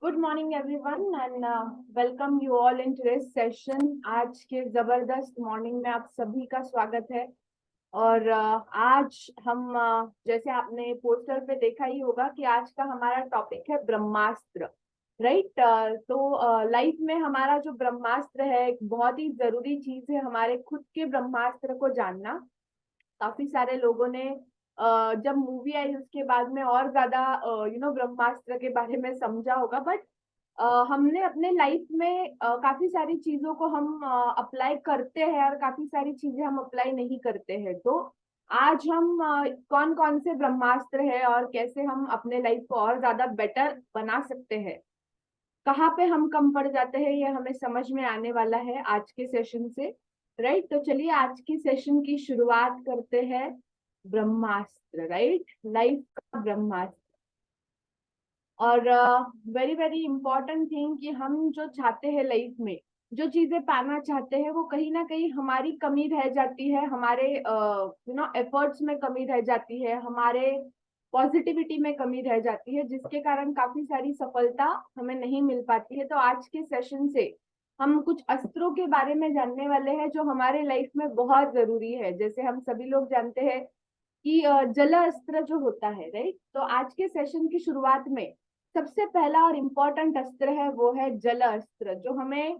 Good morning everyone and welcome you all in today's session. आज के जबरदस्त morning में आप सभी का स्वागत है। और आज हम जैसे आपने पोस्टर पे देखा ही होगा कि आज का हमारा टॉपिक है ब्रह्मास्त्र। राइट। तो लाइफ में हमारा जो ब्रह्मास्त्र है एक बहुत ही जरूरी चीज है, हमारे खुद के ब्रह्मास्त्र को जानना। काफी सारे लोगों ने जब मूवी आई उसके बाद में और ज्यादा ब्रह्मास्त्र के बारे में समझा होगा। बट हमने अपने लाइफ में काफी सारी चीजों को हम अप्लाई करते हैं और काफी सारी चीजें हम अप्लाई नहीं करते हैं। तो आज हम कौन कौन से ब्रह्मास्त्र है और कैसे हम अपने लाइफ को और ज्यादा बेटर बना सकते हैं, कहाँ पे हम कम पड़ जाते हैं, ये हमें समझ में आने वाला है आज के सेशन से। राइट। तो चलिए आज की सेशन की शुरुआत करते हैं। ब्रह्मास्त्र, राइट, लाइफ का ब्रह्मास्त्र। और वेरी वेरी इंपॉर्टेंट थिंग कि हम जो चाहते हैं लाइफ में, जो चीजें पाना चाहते हैं, वो कहीं ना कहीं हमारी कमी रह जाती है, हमारे एफर्ट्स में कमी रह जाती है, हमारे पॉजिटिविटी में कमी रह जाती है, जिसके कारण काफी सारी सफलता हमें नहीं मिल पाती है। तो आज के सेशन से हम कुछ अस्त्रों के बारे में जानने वाले हैं जो हमारे लाइफ में बहुत जरूरी है। जैसे हम सभी लोग जानते हैं कि जल अस्त्र जो होता है, राइट। तो आज के सेशन की शुरुआत में सबसे पहला और इम्पोर्टेंट अस्त्र है, वो है जल अस्त्र, जो हमें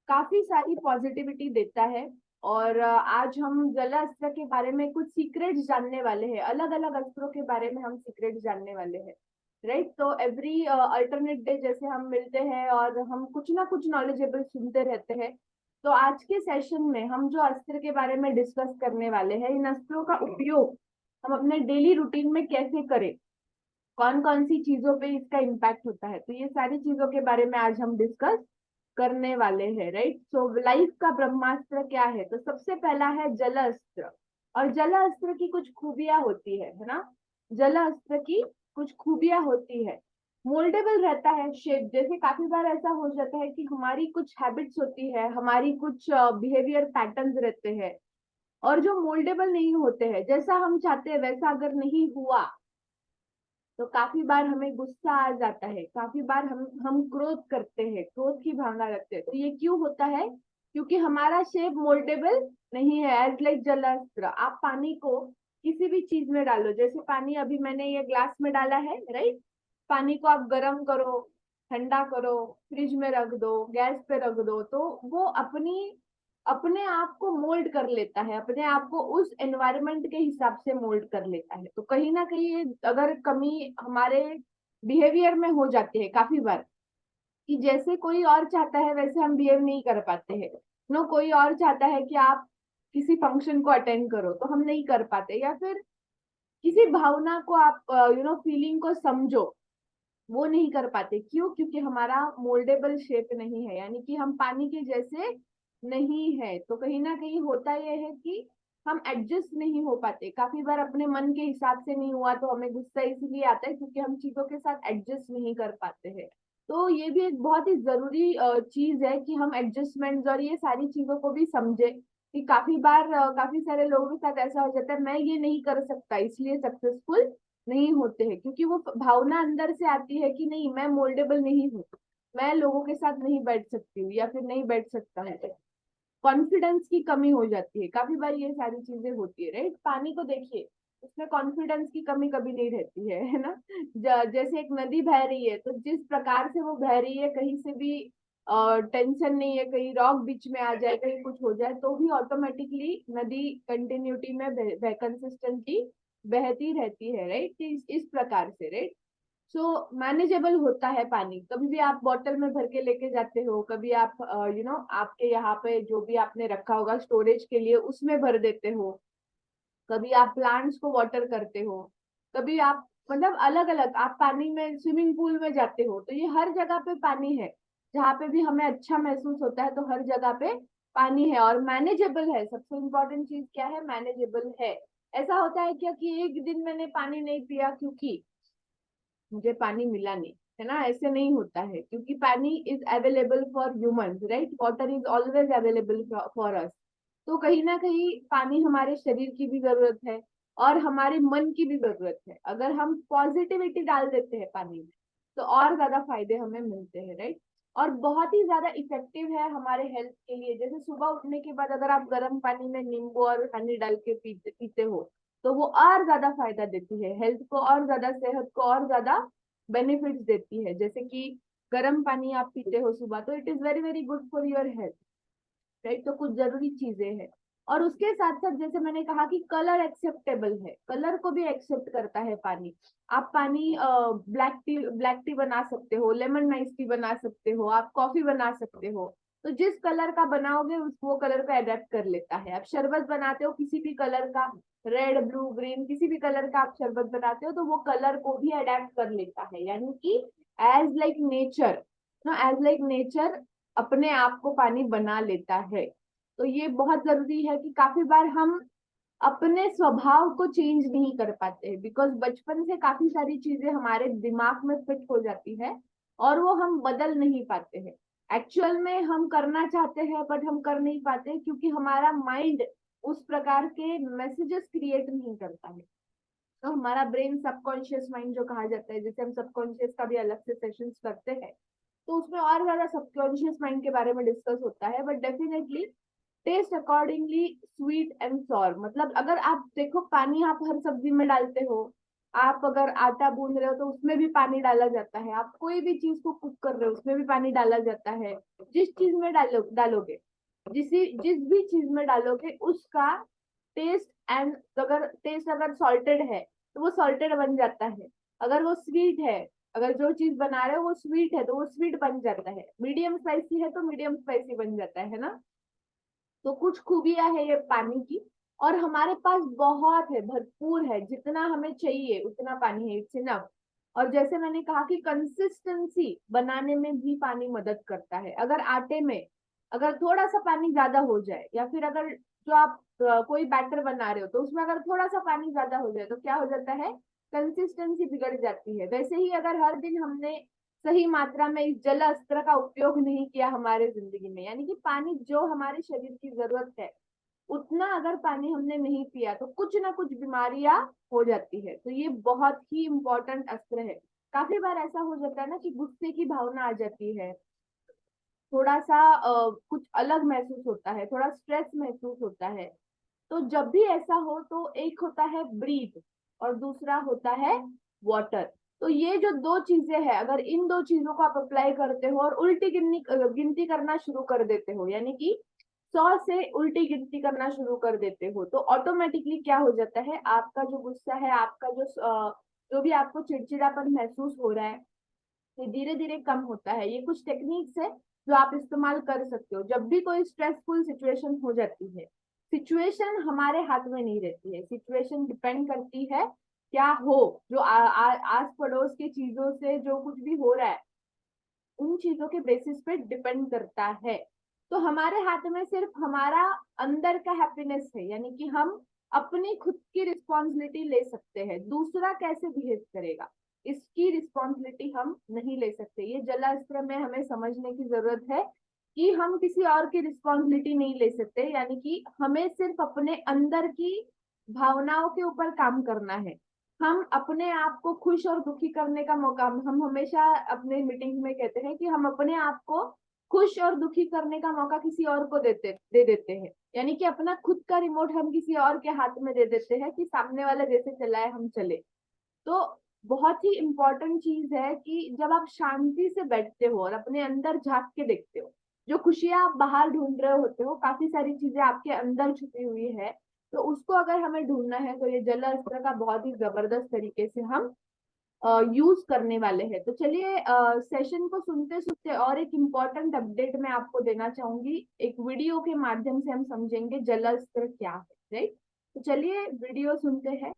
काफी सारी पॉजिटिविटी देता है। और आज हम जल अस्त्र के बारे में कुछ सीक्रेट्स जानने वाले हैं, अलग अलग अस्त्रों के बारे में हम सीक्रेट्स जानने वाले हैं। राइट। तो एवरी अल्टरनेट डे जैसे हम मिलते हैं और हम कुछ ना कुछ नॉलेजेबल सुनते रहते हैं। तो आज के सेशन में हम जो अस्त्र के बारे में डिस्कस करने वाले हैं, इन अस्त्रों का उपयोग हम अपने डेली रूटीन में कैसे करें, कौन कौन सी चीजों पे इसका इम्पैक्ट होता है, तो ये सारी चीजों के बारे में आज हम डिस्कस करने वाले हैं। राइट। सो लाइफ का ब्रह्मास्त्र क्या है, तो सबसे पहला है जल अस्त्र। और जल अस्त्र की कुछ खूबियां होती है ना। जल अस्त्र की कुछ खूबियां होती है। मोल्डेबल रहता है शेप। जैसे काफी बार ऐसा हो जाता है कि हमारी कुछ हैबिट्स होती है, हमारी कुछ बिहेवियर पैटर्न्स रहते हैं और जो मोल्डेबल नहीं होते हैं, जैसा हम चाहते हैं वैसा अगर नहीं हुआ तो काफी बार हमें गुस्सा आ जाता है, काफी बार हम क्रोध करते हैं, क्रोध की भावना रखते हैं। तो ये क्यों होता है? क्योंकि हमारा शेप मोल्डेबल नहीं है। एज लाइक जलास्त्र, आप पानी को किसी भी चीज में डालो, जैसे पानी अभी मैंने ये ग्लास में डाला है, राइट। पानी को आप गर्म करो, ठंडा करो, फ्रिज में रख दो, गैस पे रख दो, तो वो अपनी अपने आप को मोल्ड कर लेता है, अपने आप को उस एनवायरनमेंट के हिसाब से मोल्ड कर लेता है। तो कहीं ना कहीं अगर कमी हमारे बिहेवियर में हो जाती है काफी बार, कि जैसे कोई और चाहता है वैसे हम बिहेव नहीं कर पाते हैं। नो, कोई और चाहता है कि आप किसी फंक्शन को अटेंड करो तो हम नहीं कर पाते, या फिर किसी भावना को आप फीलिंग को समझो, वो नहीं कर पाते। क्यों? क्योंकि हमारा मोल्डेबल शेप नहीं है, यानी कि हम पानी के जैसे नहीं है। तो कहीं ना कहीं होता यह है कि हम एडजस्ट नहीं हो पाते। काफी बार अपने मन के हिसाब से नहीं हुआ तो हमें गुस्सा इसीलिए आता है क्योंकि हम चीजों के साथ एडजस्ट नहीं कर पाते हैं। तो ये भी एक बहुत ही जरूरी चीज है कि हम एडजस्टमेंट और ये सारी चीजों को भी समझे। कि काफी बार काफी सारे लोगों के साथ ऐसा हो जाता है, मैं ये नहीं कर सकता इसलिए सक्सेसफुल नहीं होते हैं, क्योंकि वो भावना अंदर से आती है कि नहीं, मैं मोल्डेबल नहीं हूँ, मैं लोगों के साथ नहीं बैठ सकती हूँ या फिर नहीं बैठ सकता है। कॉन्फिडेंस की कमी हो जाती है, काफी बार ये सारी चीजें होती है। राइट। पानी को देखिए, उसमें कॉन्फिडेंस की कमी कभी नहीं रहती है ना। जैसे एक नदी बह रही है तो जिस प्रकार से वो बह रही है, कहीं से भी टेंशन नहीं है, कहीं रॉक बीच में आ जाए, कहीं कुछ हो जाए तो भी ऑटोमेटिकली नदी कंटिन्यूटी में कंसिस्टेंटली बहती रहती है। राइट। इस प्रकार से, राइट। सो मैनेजेबल होता है पानी। कभी भी आप बॉटल में भर के लेके जाते हो, कभी आप आपके यहाँ पे जो भी आपने रखा होगा स्टोरेज के लिए उसमें भर देते हो, कभी आप प्लांट्स को वाटर करते हो, कभी आप मतलब अलग अलग आप पानी में स्विमिंग पूल में जाते हो, तो ये हर जगह पे पानी है। जहाँ पे भी हमें अच्छा महसूस होता है तो हर जगह पे पानी है और मैनेजेबल है। सबसे इम्पोर्टेंट चीज क्या है? मैनेजेबल है। ऐसा होता है क्या कि एक दिन मैंने पानी नहीं पिया क्योंकि मुझे पानी मिला नहीं, है ना? ऐसे नहीं होता है, क्योंकि पानी is available for humans, right. Water is always available for us. तो कहीं ना कहीं पानी हमारे शरीर की भी जरूरत है और हमारे मन की भी जरूरत है। अगर हम पॉजिटिविटी डाल देते हैं पानी में, तो और ज्यादा फायदे हमें मिलते हैं, राइट। और बहुत ही ज्यादा इफेक्टिव है हमारे हेल्थ के लिए। जैसे सुबह उठने के बाद अगर आप गर्म पानी में नींबू और हनी डाल के पीते हो, तो वो और ज्यादा फायदा देती है हेल्थ को, और ज्यादा सेहत को और ज्यादा बेनिफिट्स देती है। जैसे कि गर्म पानी आप पीते हो सुबह, तो it is very very good for your health, right. तो कुछ जरूरी चीजें हैं। और उसके साथ साथ जैसे मैंने कहा कि कलर एक्सेप्टेबल है, कलर को भी एक्सेप्ट करता है पानी। आप पानी ब्लैक टी बना सकते हो, लेमन नाइस टी बना सकते हो, आप कॉफी बना सकते हो। तो जिस कलर का बनाओगे वो कलर को अडेप्ट कर लेता है। आप शरबत बनाते हो किसी भी कलर का, रेड ब्लू ग्रीन किसी भी कलर का आप शरबत बनाते हो, तो वो कलर को भी अडेप्ट कर लेता है। यानी कि as like nature, as like nature अपने आप को पानी बना लेता है। तो ये बहुत जरूरी है कि काफी बार हम अपने स्वभाव को चेंज नहीं कर पाते हैं, बिकॉज बचपन से काफी सारी चीजें हमारे दिमाग में फिट हो जाती है और वो हम बदल नहीं पाते हैं। एक्चुअल में हम करना चाहते हैं बट हम कर नहीं पाते, क्योंकि हमारा माइंड उस प्रकार के मैसेजेस क्रिएट नहीं करता है। तो हमारा ब्रेन सबकॉन्शियस माइंड जो कहा जाता है, जैसे हम सबकॉन्शियस का भी अलग से सेशंस करते हैं, तो उसमें और ज्यादा सबकॉन्शियस माइंड के बारे में डिस्कस होता है। But definitely taste accordingly sweet and sour, मतलब अगर आप देखो पानी आप हर सब्जी में डालते हो, आप अगर आटा गूंद रहे हो तो उसमें भी पानी डाला जाता है, आप कोई भी चीज को कुक कर रहे हो उसमें भी पानी डाला जाता है। जिस चीज में डालोगे, जिस भी चीज में डालोगे उसका टेस्ट अगर सॉल्टेड है तो वो सॉल्टेड बन जाता है। अगर वो स्वीट है, अगर जो चीज बना रहे हो वो स्वीट है तो वो स्वीट बन जाता है। मीडियम स्पाइसी है तो मीडियम स्पाइसी बन जाता है ना। तो कुछ खूबियां है ये पानी की, और हमारे पास बहुत है, भरपूर है, जितना हमें चाहिए उतना पानी है, इट्स इनफ। और जैसे मैंने कहा कि कंसिस्टेंसी बनाने में भी पानी मदद करता है। अगर आटे में अगर थोड़ा सा पानी ज्यादा हो जाए, या फिर अगर जो आप कोई बैटर बना रहे हो तो उसमें अगर थोड़ा सा पानी ज्यादा हो जाए तो क्या हो जाता है, कंसिस्टेंसी बिगड़ जाती है। वैसे ही अगर हर दिन हमने सही मात्रा में इस जल अस्त्र का उपयोग नहीं किया हमारे जिंदगी में, यानी कि पानी जो हमारे शरीर की जरूरत है उतना अगर पानी हमने नहीं पिया, तो कुछ ना कुछ बीमारियां हो जाती है। तो ये बहुत ही इंपॉर्टेंट अस्त्र है। काफी बार ऐसा हो जाता है ना कि गुस्से की भावना आ जाती है, थोड़ा सा कुछ अलग महसूस होता है, थोड़ा स्ट्रेस महसूस होता है। तो जब भी ऐसा हो तो एक होता है ब्रीथ और दूसरा होता है वाटर। तो ये जो दो चीजें हैं, अगर इन दो चीजों को आप अप्लाई करते हो और उल्टी गिनती करना शुरू कर देते हो, यानी कि 100 से उल्टी गिनती करना शुरू कर देते हो, तो ऑटोमेटिकली क्या हो जाता है, आपका जो गुस्सा है, आपका जो भी आपको चिड़चिड़ापन महसूस हो रहा है, ये धीरे धीरे कम होता है। ये कुछ टेक्निक्स है जो आप इस्तेमाल कर सकते हो जब भी कोई स्ट्रेसफुल सिचुएशन हो जाती है। सिचुएशन हमारे हाथ में नहीं रहती है, सिचुएशन डिपेंड करती है क्या हो, जो आस पड़ोस की चीजों से जो कुछ भी हो रहा है उन चीजों के बेसिस पे डिपेंड करता है। तो हमारे हाथ में सिर्फ हमारा अंदर का हैप्पीनेस है, यानी कि हम अपनी खुद की रिस्पॉन्सिबिलिटी ले सकते हैं। दूसरा कैसे बिहेव करेगा इसकी रिस्पॉन्सिबिलिटी हम नहीं ले सकते। ये जलास्त्र में हमें समझने की जरूरत है कि हम किसी और की रिस्पॉन्सिबिलिटी नहीं ले सकते, यानी कि हमें सिर्फ अपने अंदर की भावनाओं के ऊपर काम करना है। हम अपने आप को खुश और दुखी करने का मौका, हम हमेशा अपने मीटिंग में कहते हैं कि हम अपने आप को खुश और दुखी करने का मौका किसी और को दे देते हैं, यानी कि अपना खुद का रिमोट हम किसी और के हाथ में दे देते हैं कि सामने वाला जैसे चलाए हम चले। तो बहुत ही इंपॉर्टेंट चीज है कि जब आप शांति से बैठते हो और अपने अंदर झांक के देखते हो, जो खुशियां आप बाहर ढूंढ रहे होते हो, काफी सारी चीजें आपके अंदर छुपी हुई है, तो उसको अगर हमें ढूंढना है तो ये जल अस्त्र का बहुत ही जबरदस्त तरीके से हम यूज करने वाले हैं। तो चलिए सेशन को सुनते सुनते और एक इम्पॉर्टेंट अपडेट मैं आपको देना चाहूंगी। एक वीडियो के माध्यम से हम समझेंगे जल अस्त्र क्या है, राइट। तो चलिए वीडियो सुनते हैं।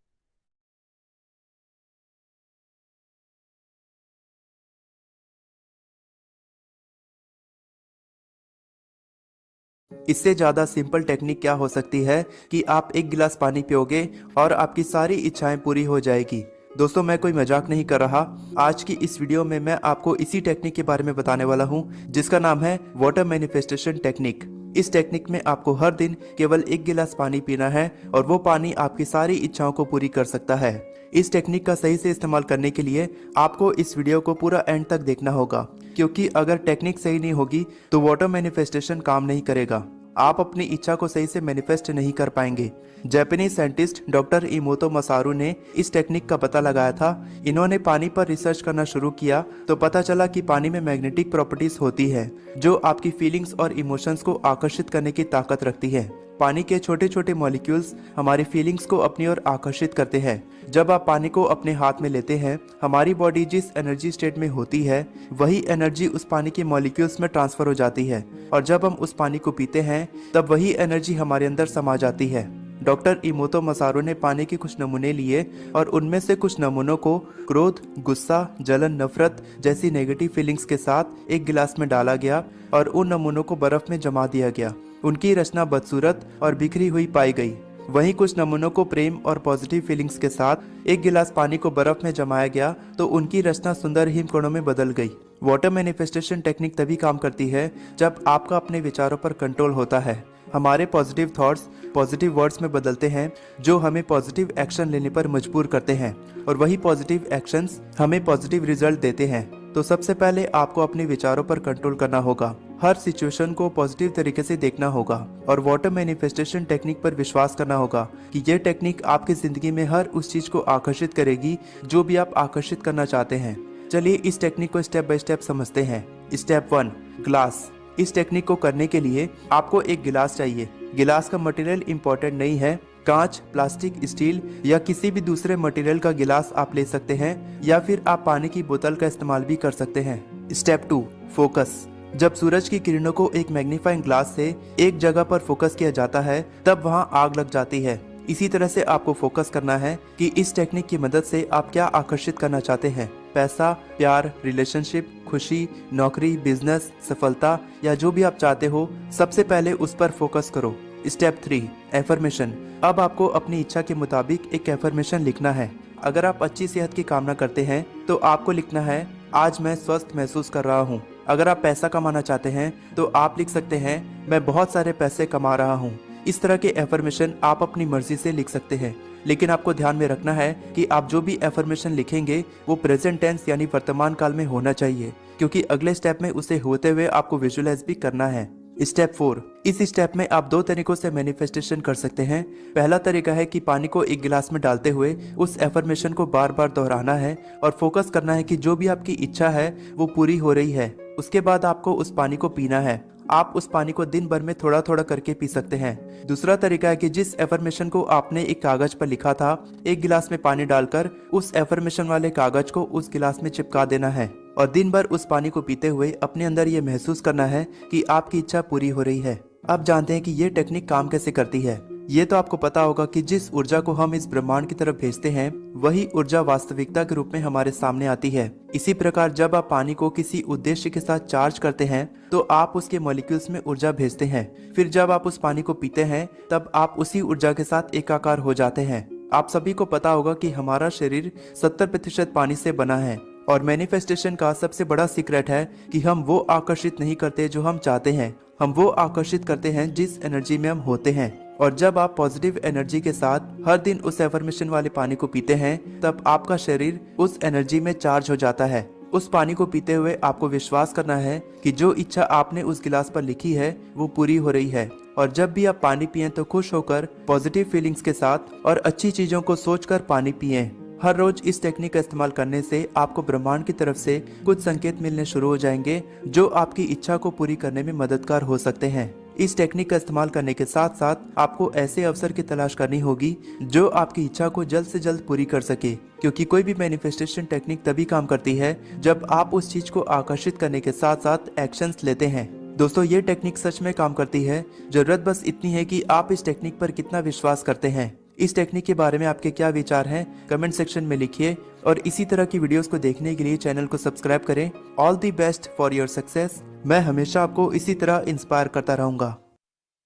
इससे ज़्यादा सिंपल टेक्निक क्या हो सकती है कि आप एक गिलास पानी पियोगे और आपकी सारी इच्छाएं पूरी हो जाएगी। दोस्तों, मैं कोई मजाक नहीं कर रहा। आज की इस वीडियो में मैं आपको इसी टेक्निक के बारे में बताने वाला हूं, जिसका नाम है वाटर मैनिफेस्टेशन टेक्निक। इस टेक्निक में आपको हर दिन केवल 1 गिलास पानी पीना है और वो पानी आपकी सारी इच्छाओं को पूरी कर सकता है। इस टेक्निक का सही से इस्तेमाल करने के लिए आपको इस वीडियो को पूरा एंड तक देखना होगा, क्योंकि अगर टेक्निक सही नहीं होगी तो वाटर मैनिफेस्टेशन काम नहीं करेगा। आप अपनी इच्छा को सही से मैनिफेस्ट नहीं कर पाएंगे। जापानीज साइंटिस्ट डॉक्टर इमोतो मसारू ने इस टेक्निक का पता लगाया था। इन्होंने पानी पर रिसर्च करना शुरू किया तो पता चला कि पानी में मैग्नेटिक प्रॉपर्टीज होती है जो आपकी फीलिंग्स और इमोशंस को आकर्षित करने की ताकत रखती है। पानी के छोटे छोटे मॉलिक्यूल्स हमारी फीलिंग्स को अपनी ओर आकर्षित करते हैं। जब आप पानी को अपने हाथ में लेते हैं, हमारी बॉडी जिस एनर्जी स्टेट में होती है वही एनर्जी उस पानी के मॉलिक्यूल्स में ट्रांसफर हो जाती है, और जब हम उस पानी को पीते हैं तब वही एनर्जी हमारे अंदर समा जाती है। डॉक्टर इमोतो मसारू ने पानी के कुछ नमूने लिए और उनमें से कुछ नमूनों को क्रोध, गुस्सा, जलन, नफरत जैसी नेगेटिव फीलिंग्स के साथ 1 गिलास में डाला गया और उन नमूनों को बर्फ में जमा दिया गया। उनकी रचना बदसूरत और बिखरी हुई पाई गई। वहीं कुछ नमूनों को प्रेम और पॉजिटिव फीलिंग्स के साथ 1 गिलास पानी को बर्फ में जमाया गया तो उनकी रचना सुंदर हिमकणों में बदल गई। वाटर मैनिफेस्टेशन टेक्निक तभी काम करती है जब आपका अपने विचारों पर कंट्रोल होता है। हमारे पॉजिटिव थॉट्स पॉजिटिव वर्ड्स में बदलते हैं जो हमें पॉजिटिव एक्शन लेने पर मजबूर करते हैं, और वही पॉजिटिव एक्शंस हमें पॉजिटिव रिजल्ट देते हैं। तो सबसे पहले आपको अपने विचारों पर कंट्रोल करना होगा। हर सिचुएशन को पॉजिटिव तरीके से देखना होगा और वाटर मैनिफेस्टेशन टेक्निक पर विश्वास करना होगा कि ये टेक्निक आपकी जिंदगी में हर उस चीज को आकर्षित करेगी जो भी आप आकर्षित करना चाहते हैं। चलिए इस टेक्निक को स्टेप बाय स्टेप समझते हैं। Step 1, glass. इस टेक्निक को करने के लिए आपको एक गिलास चाहिए। गिलास का मटेरियल इंपॉर्टेंट नहीं है। कांच, प्लास्टिक, स्टील या किसी भी दूसरे मटेरियल का गिलास आप ले सकते हैं, या फिर आप पानी की बोतल का इस्तेमाल भी कर सकते हैं। Step 2, focus. जब सूरज की किरणों को एक मैग्नीफाइंग ग्लास से एक जगह पर फोकस किया जाता है तब वहां आग लग जाती है। इसी तरह से आपको फोकस करना है कि इस टेक्निक की मदद से आप क्या आकर्षित करना चाहते हैं। पैसा, प्यार, रिलेशनशिप, खुशी, नौकरी, बिजनेस, सफलता या जो भी आप चाहते हो, सबसे पहले उस पर फोकस करो। Step 3, affirmation. अब आपको अपनी इच्छा के मुताबिक एक एफर्मेशन लिखना है। अगर आप अच्छी सेहत की कामना करते हैं तो आपको लिखना है, आज मैं स्वस्थ महसूस कर रहा हूँ। अगर आप पैसा कमाना चाहते हैं तो आप लिख सकते हैं, मैं बहुत सारे पैसे कमा रहा हूँ। इस तरह के एफर्मेशन आप अपनी मर्जी से लिख सकते हैं, लेकिन आपको ध्यान में रखना है कि आप जो भी एफर्मेशन लिखेंगे वो प्रेजेंट टेंस यानी वर्तमान काल में होना चाहिए, क्योंकि अगले स्टेप में उसे होते हुए आपको विजुअलाइज भी करना है। स्टेप 4, इस स्टेप में आप 2 तरीकों से मैनिफेस्टेशन कर सकते हैं। पहला तरीका है कि पानी को 1 गिलास में डालते हुए उस एफर्मेशन को बार बार दोहराना है और फोकस करना है कि जो भी आपकी इच्छा है वो पूरी हो रही है। उसके बाद आपको उस पानी को पीना है। आप उस पानी को दिन भर में थोड़ा थोड़ा करके पी सकते हैं। दूसरा तरीका है कि जिस एफर्मेशन को आपने एक कागज पर लिखा था, 1 गिलास में पानी डालकर उस एफर्मेशन वाले कागज को उस गिलास में चिपका देना है और दिन भर उस पानी को पीते हुए अपने अंदर ये महसूस करना है कि आपकी इच्छा पूरी हो रही है। अब जानते हैं कि ये टेक्निक काम कैसे करती है। ये तो आपको पता होगा कि जिस ऊर्जा को हम इस ब्रह्मांड की तरफ भेजते हैं वही ऊर्जा वास्तविकता के रूप में हमारे सामने आती है। इसी प्रकार जब आप पानी को किसी उद्देश्य के साथ चार्ज करते हैं तो आप उसके मॉलिक्यूल्स में ऊर्जा भेजते हैं। फिर जब आप उस पानी को पीते हैं तब आप उसी ऊर्जा के साथ एकाकार हो जाते हैं। आप सभी को पता होगा कि हमारा शरीर 70% पानी से बना है, और मैनिफेस्टेशन का सबसे बड़ा सीक्रेट है कि हम वो आकर्षित नहीं करते जो हम चाहते हैं, हम वो आकर्षित करते हैं जिस एनर्जी में हम होते हैं। और जब आप पॉजिटिव एनर्जी के साथ हर दिन उस एफर्मेशन वाले पानी को पीते हैं तब आपका शरीर उस एनर्जी में चार्ज हो जाता है। उस पानी को पीते हुए आपको विश्वास करना है कि जो इच्छा आपने उस गिलास पर लिखी है वो पूरी हो रही है। और जब भी आप पानी पिएं तो खुश होकर, पॉजिटिव फीलिंग्स के साथ और अच्छी चीजों को सोचकर पानी पिएं। हर रोज इस टेक्निक का इस्तेमाल करने से आपको ब्रह्मांड की तरफ से कुछ संकेत मिलने शुरू हो जाएंगे जो आपकी इच्छा को पूरी करने में मददगार हो सकते हैं। इस टेक्निक का इस्तेमाल करने के साथ साथ आपको ऐसे अवसर की तलाश करनी होगी जो आपकी इच्छा को जल्द से जल्द पूरी कर सके, क्योंकि कोई भी मैनिफेस्टेशन टेक्निक तभी काम करती है जब आप उस चीज को आकर्षित करने के साथ साथ एक्शंस लेते हैं। दोस्तों, ये टेक्निक सच में काम करती है। जरूरत बस इतनी है कि आप इस टेक्निक पर कितना विश्वास करते हैं। इस टेक्निक के बारे में आपके क्या विचार हैं, कमेंट सेक्शन में लिखिए, और इसी तरह की वीडियोस को देखने के लिए चैनल को सब्सक्राइब करें। All the best for your success. मैं हमेशा आपको इसी तरह इंस्पायर करता रहूंगा।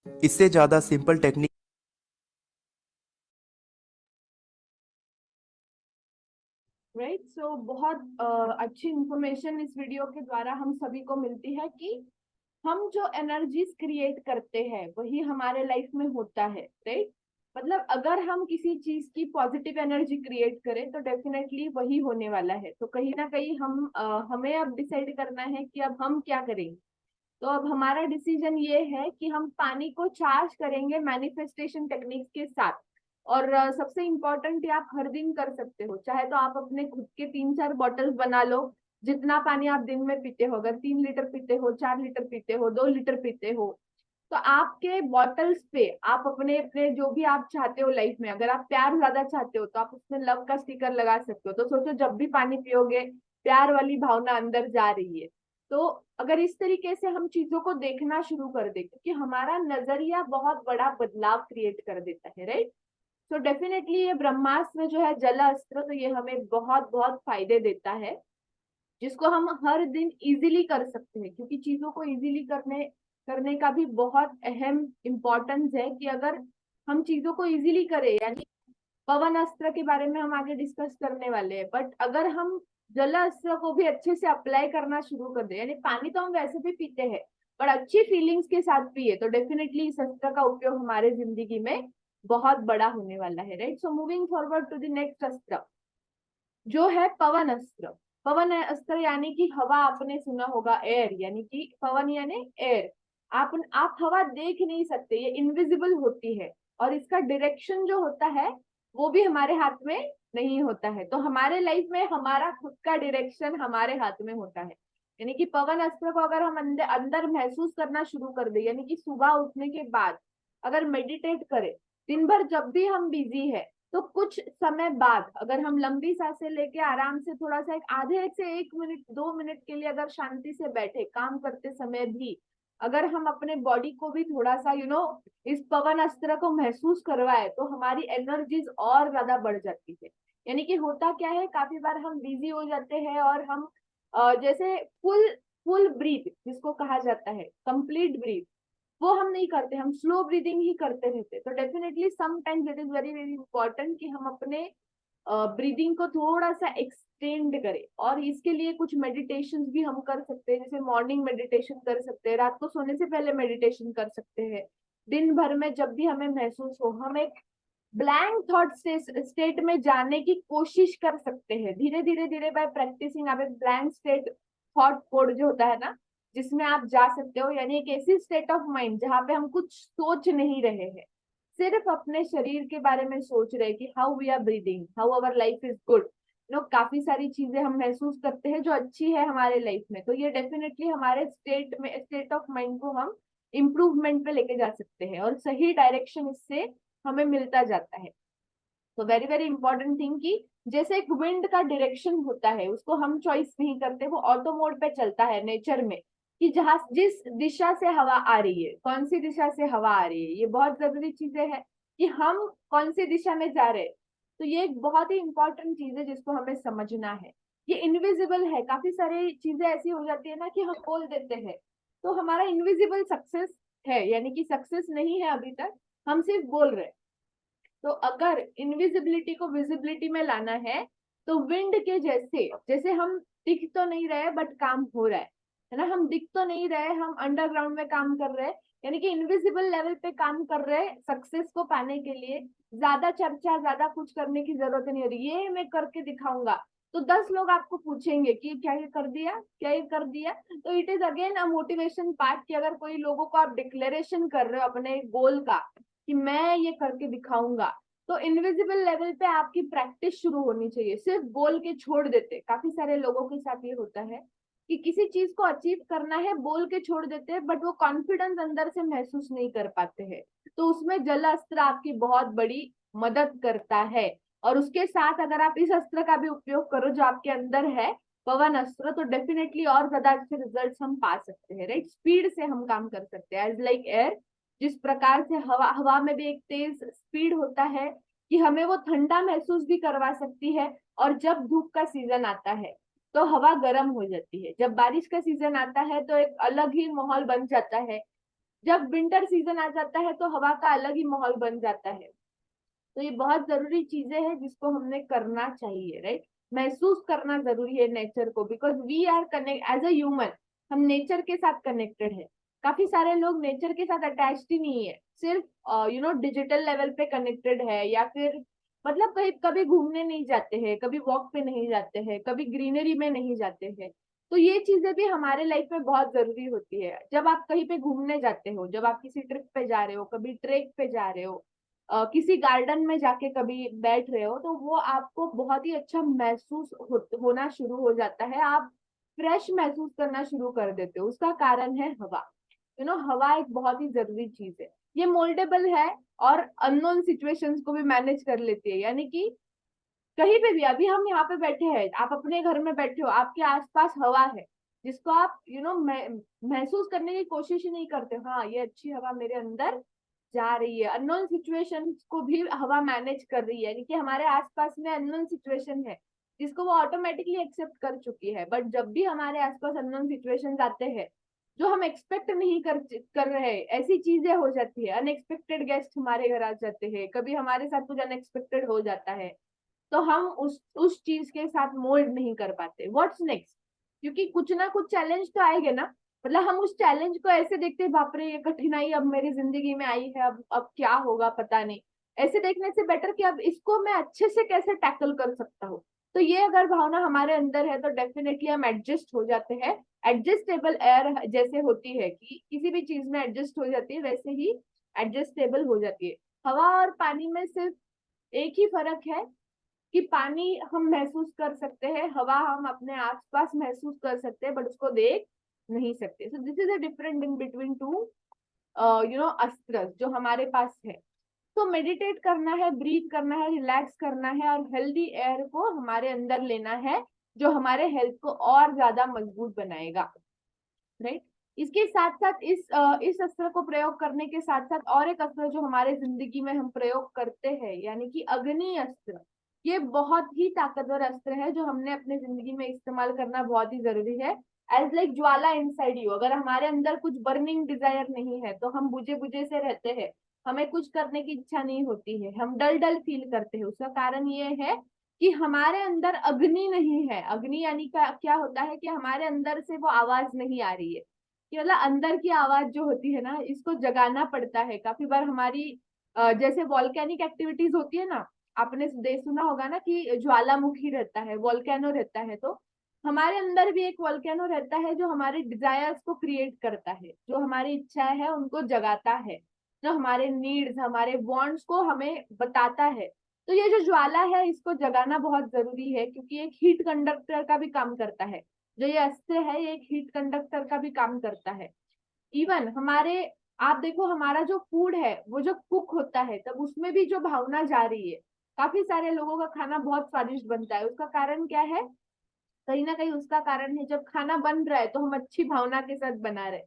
इससे ज्यादा सिंपल टेक्निक राइट। सो बहुत अच्छी इंफॉर्मेशन इस वीडियो के द्वारा हम सभी को मिलती है कि हम जो एनर्जीज क्रिएट करते हैं वही हमारे लाइफ में होता है, राइट। मतलब अगर हम किसी चीज की पॉजिटिव एनर्जी क्रिएट करें तो डेफिनेटली वही होने वाला है। तो कहीं ना कहीं हमें अब डिसाइड करना है कि अब हम क्या करेंगे। तो अब हमारा डिसीजन ये है कि हम पानी को चार्ज करेंगे मैनिफेस्टेशन टेक्निक्स के साथ। और सबसे इम्पोर्टेंट ये आप हर दिन कर सकते हो, चाहे तो आप अपने खुद के 3-4 बॉटल्स बना लो। जितना पानी आप दिन में पीते हो, अगर 3 लीटर पीते हो, 4 लीटर पीते हो, 2 लीटर पीते हो, तो आपके बॉटल्स पे आप अपने अपने जो भी आप चाहते हो लाइफ में, अगर आप प्यार ज्यादा चाहते हो तो आप उसमें लव का स्टिकर लगा सकते हो। तो सोचो जब भी पानी पियोगे प्यार वाली भावना अंदर जा रही है। तो अगर इस तरीके से हम चीजों को देखना शुरू कर दे, क्योंकि हमारा नजरिया बहुत बड़ा बदलाव क्रिएट कर देता है, राइट। तो डेफिनेटली ये ब्रह्मास्त्र जो है जल अस्त्र, तो ये हमें बहुत बहुत फायदे देता है, जिसको हम हर दिन इजीली कर सकते हैं। क्योंकि चीजों को इजीली करने करने का भी बहुत अहम इम्पोर्टेंस है कि अगर हम चीजों को इजीली करें, यानी पवन अस्त्र के बारे में हम आगे डिस्कस करने वाले हैं, बट अगर हम जल अस्त्र को भी अच्छे से अप्लाई करना शुरू कर दे, यानी पानी तो हम वैसे भी पीते हैं पर अच्छी फीलिंग्स के साथ पिए, तो डेफिनेटली इस अस्त्र का उपयोग हमारे जिंदगी में बहुत बड़ा होने वाला है, right. So moving forward to the next अस्त्र जो है पवन अस्त्र। पवन अस्त्र यानी कि हवा, आपने सुना होगा एयर, यानी कि पवन यानी एयर। आप हवा देख नहीं सकते, ये इनविजिबल होती है, और इसका डायरेक्शन जो होता है वो भी हमारे हाथ में नहीं होता है। तो हमारे लाइफ में हमारा खुद का डायरेक्शन हमारे हाथ में होता है। यानी कि पवन अस्त्र को अगर हम अंदर अंदर महसूस करना शुरू कर दे, यानी कि सुबह उठने के बाद अगर मेडिटेट करें, दिन भर जब भी हम बिजी है, तो कुछ समय बाद अगर हम लंबी सांसें लेके आराम से थोड़ा सा एक आधे से 1 मिनट 2 मिनट के लिए अगर शांति से बैठे काम करते समय भी, अगर हम अपने बॉडी को भी थोड़ा सा इस पवन अस्त्र को महसूस करवाए, तो हमारी एनर्जीज और ज्यादा बढ़ जाती है। यानी कि होता क्या है, काफी बार हम बिजी हो जाते हैं और हम जैसे फुल फुल ब्रीथ जिसको कहा जाता है, कंप्लीट ब्रीथ, वो हम नहीं करते, हम स्लो ब्रीदिंग ही करते रहते। तो definitely sometimes it is very very important कि हम अपने ब्रीदिंग को थोड़ा सा एक्सटेंड करें, और इसके लिए कुछ मेडिटेशन भी हम कर सकते हैं। जैसे मॉर्निंग मेडिटेशन कर सकते हैं, रात को सोने से पहले मेडिटेशन कर सकते हैं। दिन भर में जब भी हमें महसूस हो, हम एक ब्लैंक थॉट स्टेट में जाने की कोशिश कर सकते हैं। धीरे धीरे धीरे बाय प्रैक्टिसिंग आप एक ब्लैंक स्टेट थॉट कोड जो होता है ना, जिसमें आप जा सकते हो, यानी एक ऐसी स्टेट ऑफ माइंड जहाँ पे हम कुछ सोच नहीं रहे हैं, सिर्फ अपने शरीर के बारे में सोच रहे हैं कि how we are breathing, how our life is good. काफी सारी चीजें हम महसूस करते हैं जो अच्छी है हमारे लाइफ में, तो ये डेफिनेटली हमारे स्टेट ऑफ माइंड को हम इम्प्रूवमेंट पे लेके जा सकते हैं, और सही डायरेक्शन इससे हमें मिलता जाता है। तो वेरी वेरी इंपॉर्टेंट थिंग कि जैसे एक विंड का डायरेक्शन होता है, उसको हम चॉइस नहीं करते, वो ऑटो मोड पे चलता है नेचर में, कि जहां जिस दिशा से हवा आ रही है, कौन सी दिशा से हवा आ रही है, ये बहुत जरूरी चीजें हैं कि हम कौन सी दिशा में जा रहे हैं। तो ये एक बहुत ही इंपॉर्टेंट चीज है जिसको हमें समझना है। ये इनविजिबल है, काफी सारी चीजें ऐसी हो जाती है ना कि हम बोल देते हैं, तो हमारा इनविजिबल सक्सेस है, यानी कि सक्सेस नहीं है अभी तक, हम सिर्फ बोल रहे हैं। तो अगर इनविजिबिलिटी को विजिबिलिटी में लाना है, तो विंड के जैसे, जैसे हम दिख तो नहीं रहे बट काम हो रहा है ना, हम दिख तो नहीं रहे, हम अंडरग्राउंड में काम कर रहे हैं, यानी कि इनविजिबल लेवल पे काम कर रहे हैं। सक्सेस को पाने के लिए ज्यादा चर्चा, ज्यादा कुछ करने की जरूरत नहीं हो रही, ये मैं करके दिखाऊंगा तो 10 लोग आपको पूछेंगे कि क्या ये कर दिया, क्या ये कर दिया। तो it is again a motivation part कि अगर कोई लोगों को आप डिक्लेरेशन कर रहे हो अपने गोल का कि मैं ये करके दिखाऊंगा, तो इनविजिबल लेवल पे आपकी प्रैक्टिस शुरू होनी चाहिए। सिर्फ बोल के छोड़ देते, काफी सारे लोगों के साथ ये होता है कि किसी चीज को अचीव करना है, बोल के छोड़ देते हैं, बट वो कॉन्फिडेंस अंदर से महसूस नहीं कर पाते हैं। तो उसमें जल अस्त्र आपकी बहुत बड़ी मदद करता है। और उसके साथ अगर आप इस अस्त्र का भी उपयोग करो जो आपके अंदर है, पवन अस्त्र, तो डेफिनेटली और ज्यादा अच्छे रिजल्ट्स हम पा सकते हैं, राइट। स्पीड से हम काम कर सकते हैं एज लाइक एयर। जिस प्रकार से हवा हवा में भी एक तेज स्पीड होता है कि हमें वो ठंडा महसूस भी करवा सकती है। और जब धूप का सीजन आता है तो हवा गर्म हो जाती है, जब बारिश का सीजन आता है तो एक अलग ही माहौल बन जाता है, जब विंटर सीजन आ जाता है तो हवा का अलग ही माहौल बन जाता है। तो ये बहुत जरूरी चीजें हैं जिसको हमने करना चाहिए, राइट। महसूस करना जरूरी है नेचर को, because we are connect as a human, हम नेचर के साथ कनेक्टेड है। काफी सारे लोग नेचर के साथ अटैच्ड ही नहीं है, सिर्फ डिजिटल लेवल पे कनेक्टेड है, या फिर मतलब कहीं कभी घूमने नहीं जाते हैं, कभी वॉक पे नहीं जाते हैं, कभी ग्रीनरी में नहीं जाते हैं। तो ये चीजें भी हमारे लाइफ में बहुत जरूरी होती है। जब आप कहीं पे घूमने जाते हो, जब आप किसी ट्रिप पे जा रहे हो, कभी ट्रेक पे जा रहे हो, किसी गार्डन में जाके कभी बैठ रहे हो, तो वो आपको बहुत ही अच्छा महसूस होना शुरू हो जाता है। आप फ्रेश महसूस करना शुरू कर देते हो। उसका कारण है हवा। हवा एक बहुत ही जरूरी चीज है। ये मोल्डेबल है और अननोन सिचुएशंस को भी मैनेज कर लेती है। यानी कि कहीं पे भी, अभी हम यहाँ पे बैठे हैं, आप अपने घर में बैठे हो, आपके आसपास हवा है जिसको आप महसूस करने की कोशिश ही नहीं करते। हाँ, ये अच्छी हवा मेरे अंदर जा रही है। अननोन सिचुएशन को भी हवा मैनेज कर रही है, यानी कि हमारे आसपास में अननोन सिचुएशन है जिसको वो ऑटोमेटिकली एक्सेप्ट कर चुकी है। बट जब भी हमारे आसपास अननोन सिचुएशंस आते हैं जो हम एक्सपेक्ट नहीं कर रहे, ऐसी चीजें हो जाती है, अनएक्सपेक्टेड गेस्ट हमारे घर आ जाते हैं, कभी हमारे साथ कुछ अनएक्सपेक्टेड हो जाता है, तो हम उस चीज के साथ मोल्ड नहीं कर पाते। What's next? क्योंकि कुछ ना कुछ चैलेंज तो आएंगे ना। मतलब हम उस चैलेंज को ऐसे देखते हैं, बाप रे ये कठिनाई अब मेरी जिंदगी में आई है, अब क्या होगा पता नहीं। ऐसे देखने से बेटर कि अब इसको मैं अच्छे से कैसे टैकल कर सकता हूँ। तो ये अगर भावना हमारे अंदर है तो डेफिनेटली हम एडजस्ट हो जाते हैं। एडजस्टेबल एयर जैसे होती है कि किसी भी चीज में एडजस्ट हो जाती है, वैसे ही एडजस्टेबल हो जाती है। हवा और पानी में सिर्फ एक ही फर्क है कि पानी हम महसूस कर सकते हैं, हवा हम अपने आसपास महसूस कर सकते हैं, बट उसको देख नहीं सकते। सो this is a different in between two अस्त्र जो हमारे पास है। तो मेडिटेट करना है, ब्रीथ करना है, रिलैक्स करना है और हेल्दी एयर को हमारे अंदर लेना है, जो हमारे हेल्थ को और ज्यादा मजबूत बनाएगा। राइट। इसके साथ साथ इस अस्त्र को प्रयोग करने के साथ साथ और एक अस्त्र जो हमारे जिंदगी में हम प्रयोग करते हैं, यानी कि अग्नि अस्त्र। ये बहुत ही ताकतवर अस्त्र है जो हमने अपने जिंदगी में इस्तेमाल करना बहुत ही जरूरी है। एज लाइक ज्वाला इनसाइड यू, अगर हमारे अंदर कुछ बर्निंग डिजायर नहीं है तो हम बुझे बुझे से रहते हैं, हमें कुछ करने की इच्छा नहीं होती है, हम डल डल फील करते हैं। उसका कारण ये है कि हमारे अंदर अग्नि नहीं है। अग्नि यानी क्या होता है कि हमारे अंदर से वो आवाज नहीं आ रही है, कि मतलब अंदर की आवाज जो होती है ना, इसको जगाना पड़ता है। काफी बार हमारी जैसे वॉल्केनिक एक्टिविटीज होती है ना, आपने सुना होगा ना कि ज्वालामुखी रहता है, वॉल्केनो रहता है, तो हमारे अंदर भी एक वॉल्केनो रहता है जो हमारे डिजायर्स को क्रिएट करता है, जो हमारी इच्छाएं है उनको जगाता है, जो हमारे नीड्स, हमारे वांट्स को हमें बताता है। तो ये जो ज्वाला है इसको जगाना बहुत जरूरी है, क्योंकि एक हीट कंडक्टर का भी काम करता है। जो ये अस्त्र है ये एक हीट कंडक्टर का भी काम करता है। इवन हमारे, आप देखो हमारा जो फूड है वो जो कुक होता है तब उसमें भी जो भावना जा रही है। काफी सारे लोगों का खाना बहुत स्वादिष्ट बनता है, उसका कारण क्या है? कहीं ना कहीं उसका कारण है जब खाना बन रहा है तो हम अच्छी भावना के साथ बना रहे।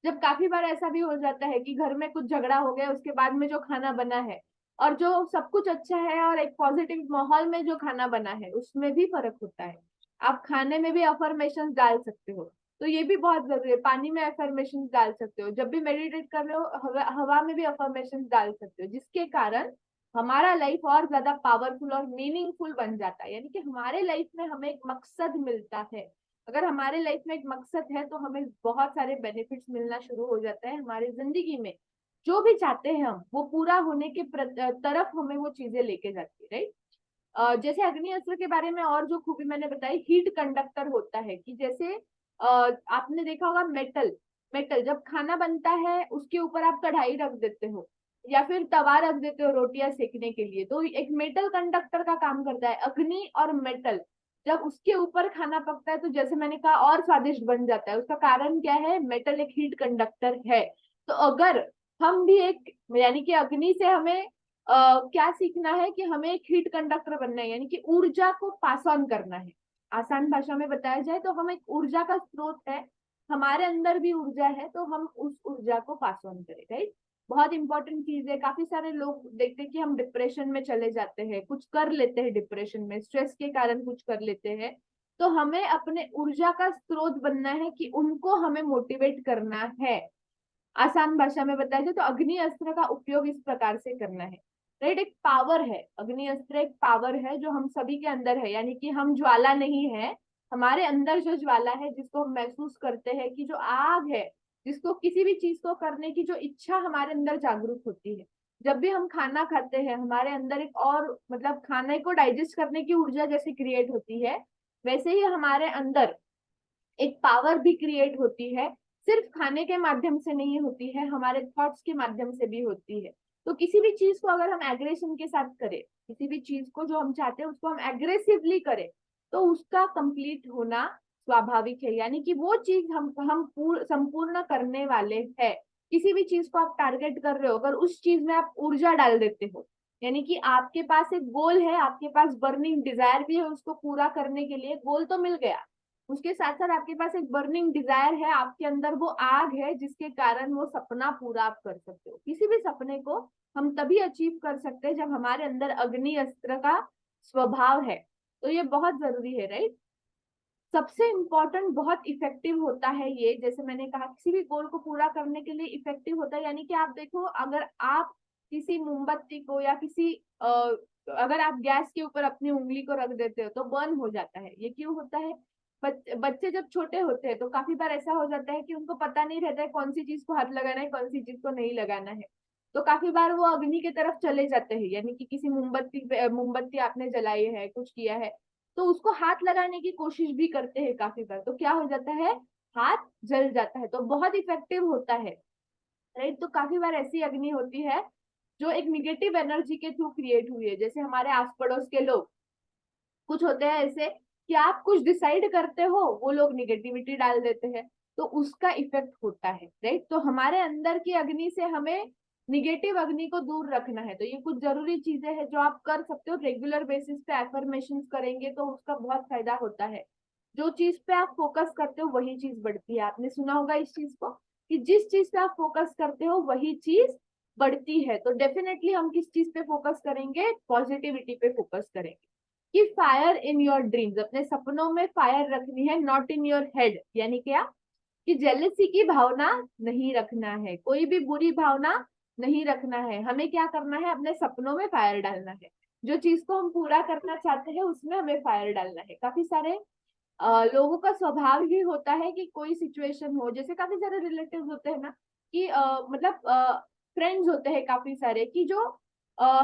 जब काफी बार ऐसा भी हो जाता है कि घर में कुछ झगड़ा हो गया, उसके बाद में जो खाना बना है और जो सब कुछ अच्छा है और एक पॉजिटिव माहौल में जो खाना बना है, उसमें भी फर्क होता है। आप खाने में भी अफर्मेशन डाल सकते हो, तो ये भी बहुत जरूरी है। पानी में अफर्मेशन डाल सकते हो, जब भी मेडिटेट कर रहे हो हवा में भी अफर्मेशन डाल सकते हो, जिसके कारण हमारा लाइफ और ज्यादा पावरफुल और मीनिंगफुल बन जाता है। यानी कि हमारे लाइफ में हमें एक मकसद मिलता है। अगर हमारे लाइफ में एक मकसद है तो हमें बहुत सारे बेनिफिट्स मिलना शुरू हो जाता है हमारी जिंदगी में। जो भी चाहते हैं हम, वो पूरा होने के तरफ हमें वो चीजें लेके जाती है। राइट। जैसे अग्नि अस्त्र के बारे में और जो खूबी मैंने बताई, हीट कंडक्टर होता है कि जैसे आपने देखा होगा मेटल, मेटल जब खाना बनता है उसके ऊपर आप कढ़ाई रख देते हो या फिर तवा रख देते हो रोटियां सेकने के लिए, तो एक मेटल कंडक्टर का काम करता है। अग्नि और मेटल जब उसके ऊपर खाना पकता है तो जैसे मैंने कहा और स्वादिष्ट बन जाता है। उसका कारण क्या है? मेटल एक हीट कंडक्टर है। तो अगर हम भी एक, यानी कि अग्नि से हमें क्या सीखना है कि हमें एक हीट कंडक्टर बनना है, यानी कि ऊर्जा को पास ऑन करना है। आसान भाषा में बताया जाए तो हम एक ऊर्जा का स्रोत है, हमारे अंदर भी ऊर्जा है, तो हम उस ऊर्जा को पास ऑन करें। राइट। बहुत इंपॉर्टेंट चीज है। काफी सारे लोग देखते हैं कि हम डिप्रेशन में चले जाते हैं, कुछ कर लेते हैं डिप्रेशन में, स्ट्रेस के कारण कुछ कर लेते हैं। तो हमें अपने ऊर्जा का स्रोत बनना है कि उनको हमें मोटिवेट करना है। आसान भाषा में बताया जाए तो अग्नि अस्त्र का उपयोग इस प्रकार से करना है। राइट। एक पावर है, अग्नि अस्त्र एक पावर है जो हम सभी के अंदर है। यानी कि हम ज्वाला नहीं है, हमारे अंदर जो ज्वाला है जिसको हम महसूस करते हैं कि जो आग है जिसको किसी भी चीज को करने की जो इच्छा हमारे अंदर जागरूक होती है। जब भी हम खाना खाते हैं हमारे अंदर एक और मतलब खाने को डाइजेस्ट करने की ऊर्जा जैसे क्रिएट होती है, वैसे ही हमारे अंदर एक पावर भी क्रिएट होती है। सिर्फ खाने के माध्यम से नहीं होती है, हमारे थॉट्स के माध्यम से भी होती है। तो किसी भी चीज को अगर हम एग्रेशन के साथ करें, किसी भी चीज को जो हम चाहते हैं उसको हम एग्रेसिवली करें, तो उसका कंप्लीट होना स्वाभाविक है। यानी कि वो चीज हम संपूर्ण करने वाले हैं। किसी भी चीज को आप टारगेट कर रहे हो, अगर उस चीज में आप ऊर्जा डाल देते हो, यानी कि आपके पास एक गोल है, आपके पास बर्निंग डिजायर भी है उसको पूरा करने के लिए, गोल तो मिल गया, उसके साथ साथ आपके पास एक बर्निंग डिजायर है, आपके अंदर वो आग है जिसके कारण वो सपना पूरा आप कर सकते हो। किसी भी सपने को हम तभी अचीव कर सकते हैं जब हमारे अंदर अग्नि अस्त्र का स्वभाव है। तो ये बहुत जरूरी है, राइट। सबसे इम्पोर्टेंट बहुत इफेक्टिव होता है ये, जैसे मैंने कहा किसी भी गोल को पूरा करने के लिए इफेक्टिव होता है। यानी कि आप देखो, अगर आप किसी मोमबत्ती को या किसी अगर आप गैस के ऊपर अपनी उंगली को रख देते हो तो बर्न हो जाता है। ये क्यों होता है? बच्चे जब छोटे होते हैं तो काफी बार ऐसा हो जाता है कि उनको पता नहीं रहता है कौन सी चीज को हाथ लगाना है, कौन सी चीज को नहीं लगाना है। तो काफी बार वो अग्नि की तरफ चले जाते हैं, यानी कि किसी मोमबत्ती आपने जलाई है, कुछ किया है, तो उसको हाथ लगाने की कोशिश भी करते हैं काफी बार, तो क्या हो जाता है? हाथ जल जाता है। तो बहुत इफेक्टिव होता है, राइट। तो काफी बार ऐसी अग्नि होती है जो एक निगेटिव एनर्जी के थ्रू क्रिएट हुई है। जैसे हमारे आस पड़ोस के लोग कुछ होते हैं ऐसे कि आप कुछ डिसाइड करते हो, वो लोग निगेटिविटी डाल देते हैं, तो उसका इफेक्ट होता है, राइट। तो हमारे अंदर की अग्नि से हमें निगेटिव अग्नि को दूर रखना है। तो ये कुछ जरूरी चीजें हैं जो आप कर सकते हो रेगुलर बेसिस पे। एफर्मेशन करेंगे तो उसका बहुत फायदा होता है। जो चीज पे आप फोकस करते हो वही चीज बढ़ती है। आपने सुना होगा इस चीज को कि जिस चीज पे आप फोकस करते हो वही चीज बढ़ती है। तो डेफिनेटली हम किस चीज पे फोकस करेंगे? पॉजिटिविटी पे फोकस करेंगे। कि फायर इन योर ड्रीम्स, अपने सपनों में फायर रखनी है, नॉट इन योर हेड। यानी क्या? कि जेलसी की भावना नहीं रखना है, कोई भी बुरी भावना नहीं रखना है। हमें क्या करना है? अपने सपनों में फायर डालना है। जो चीज को हम पूरा करना चाहते हैं उसमें हमें फायर डालना है। काफी सारे लोगों का स्वभाव ही होता है कि कोई सिचुएशन हो, जैसे काफी सारे रिलेटिव्स होते हैं ना कि मतलब फ्रेंड्स होते हैं काफी सारे कि जो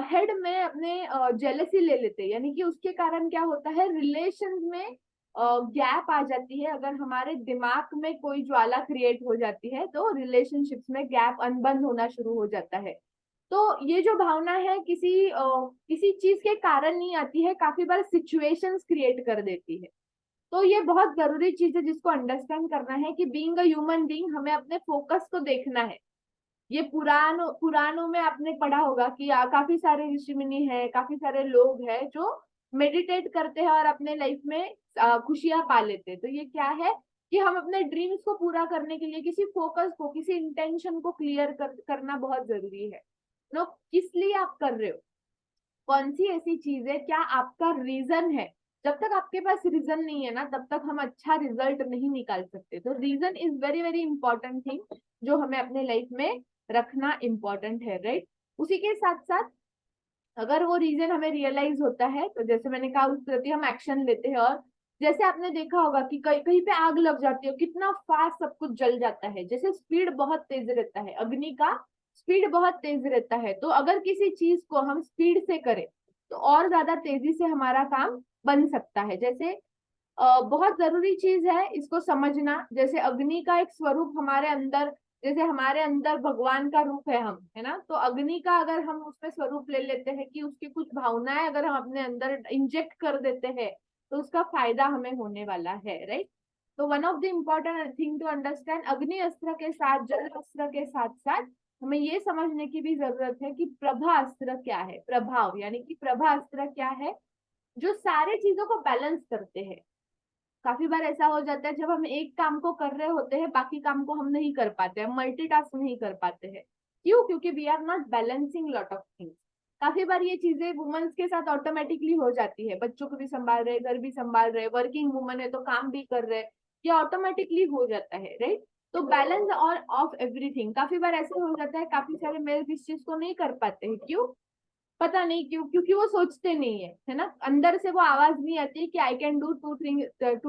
हेड में अपने जेलसी ले लेते हैं। यानी कि उसके कारण क्या होता है? रिलेशन में गैप आ जाती है। अगर हमारे दिमाग में कोई ज्वाला क्रिएट हो जाती है तो रिलेशनशिप्स में गैप अनबन होना शुरू हो जाता है। तो ये जो भावना है किसी चीज के कारण नहीं आती है, काफी बार सिचुएशंस क्रिएट कर देती है। तो ये बहुत जरूरी चीज है जिसको अंडरस्टैंड करना है कि बीइंग अ ह्यूमन बीइंग हमें अपने फोकस को देखना है। ये पुरानों पुरानों में आपने पढ़ा होगा कि काफी सारे ऋषि मुनि हैं, काफी सारे लोग हैं जो मेडिटेट करते हैं और अपने लाइफ में खुशियां पा लेते हैं। तो ये क्या है कि हम अपने ड्रीम्स को पूरा करने के लिए किसी फोकस को, किसी इंटेंशन को क्लियर करना बहुत जरूरी है। नो, किस लिए आप कर रहे हो? कौन सी ऐसी चीज है? क्या आपका रीजन है? जब तक आपके पास रीजन नहीं है ना तब तक हम अच्छा रिजल्ट नहीं निकाल सकते। तो reason is very very important thing जो हमें अपने लाइफ में रखना इम्पोर्टेंट है, राइट। उसी के साथ साथ अगर वो रीजन हमें रियलाइज होता है तो जैसे मैंने कहा उस प्रति हम एक्शन लेते हैं। और जैसे आपने देखा होगा कि कहीं कहीं पे आग लग जाती है, कितना फास्ट सब कुछ जल जाता है। जैसे स्पीड बहुत तेज रहता है, अग्नि का स्पीड बहुत तेज रहता है। तो अगर किसी चीज को हम स्पीड से करें तो और ज्यादा तेजी से हमारा काम बन सकता है। जैसे बहुत जरूरी चीज है इसको समझना। जैसे अग्नि का एक स्वरूप हमारे अंदर, जैसे हमारे अंदर भगवान का रूप है हम, है ना। तो अग्नि का अगर हम उसमें स्वरूप ले लेते हैं कि उसकी कुछ भावनाएं अगर हम अपने अंदर इंजेक्ट कर देते हैं तो उसका फायदा हमें होने वाला है, राइट। तो one of the important thing to understand, अग्नि अस्त्र के साथ जल अस्त्र के साथ साथ हमें ये समझने की भी जरूरत है कि प्रभा अस्त्र क्या है। प्रभाव यानी कि प्रभा अस्त्र क्या है? जो सारे चीजों को बैलेंस करते हैं। काफी बार ऐसा हो जाता है जब हम एक काम को कर रहे होते हैं बाकी काम को हम नहीं कर पाते, हम मल्टीटास्क नहीं कर पाते हैं। क्यों? क्योंकि we are not balancing lot of things. काफी बार ये चीजें वुमेन्स के साथ ऑटोमेटिकली हो जाती है, बच्चों को भी संभाल रहे, घर भी संभाल रहे, वर्किंग वुमन है तो काम भी कर रहे, ये ऑटोमेटिकली हो जाता है, राइट। तो बैलेंस और ऑफ एवरीथिंग, काफी बार ऐसे हो जाता है काफी सारे मेल इस चीज को नहीं कर पाते हैं। क्यों? पता नहीं क्यों, क्योंकि वो सोचते नहीं है ना। अंदर से वो आवाज नहीं आती है कि I can do two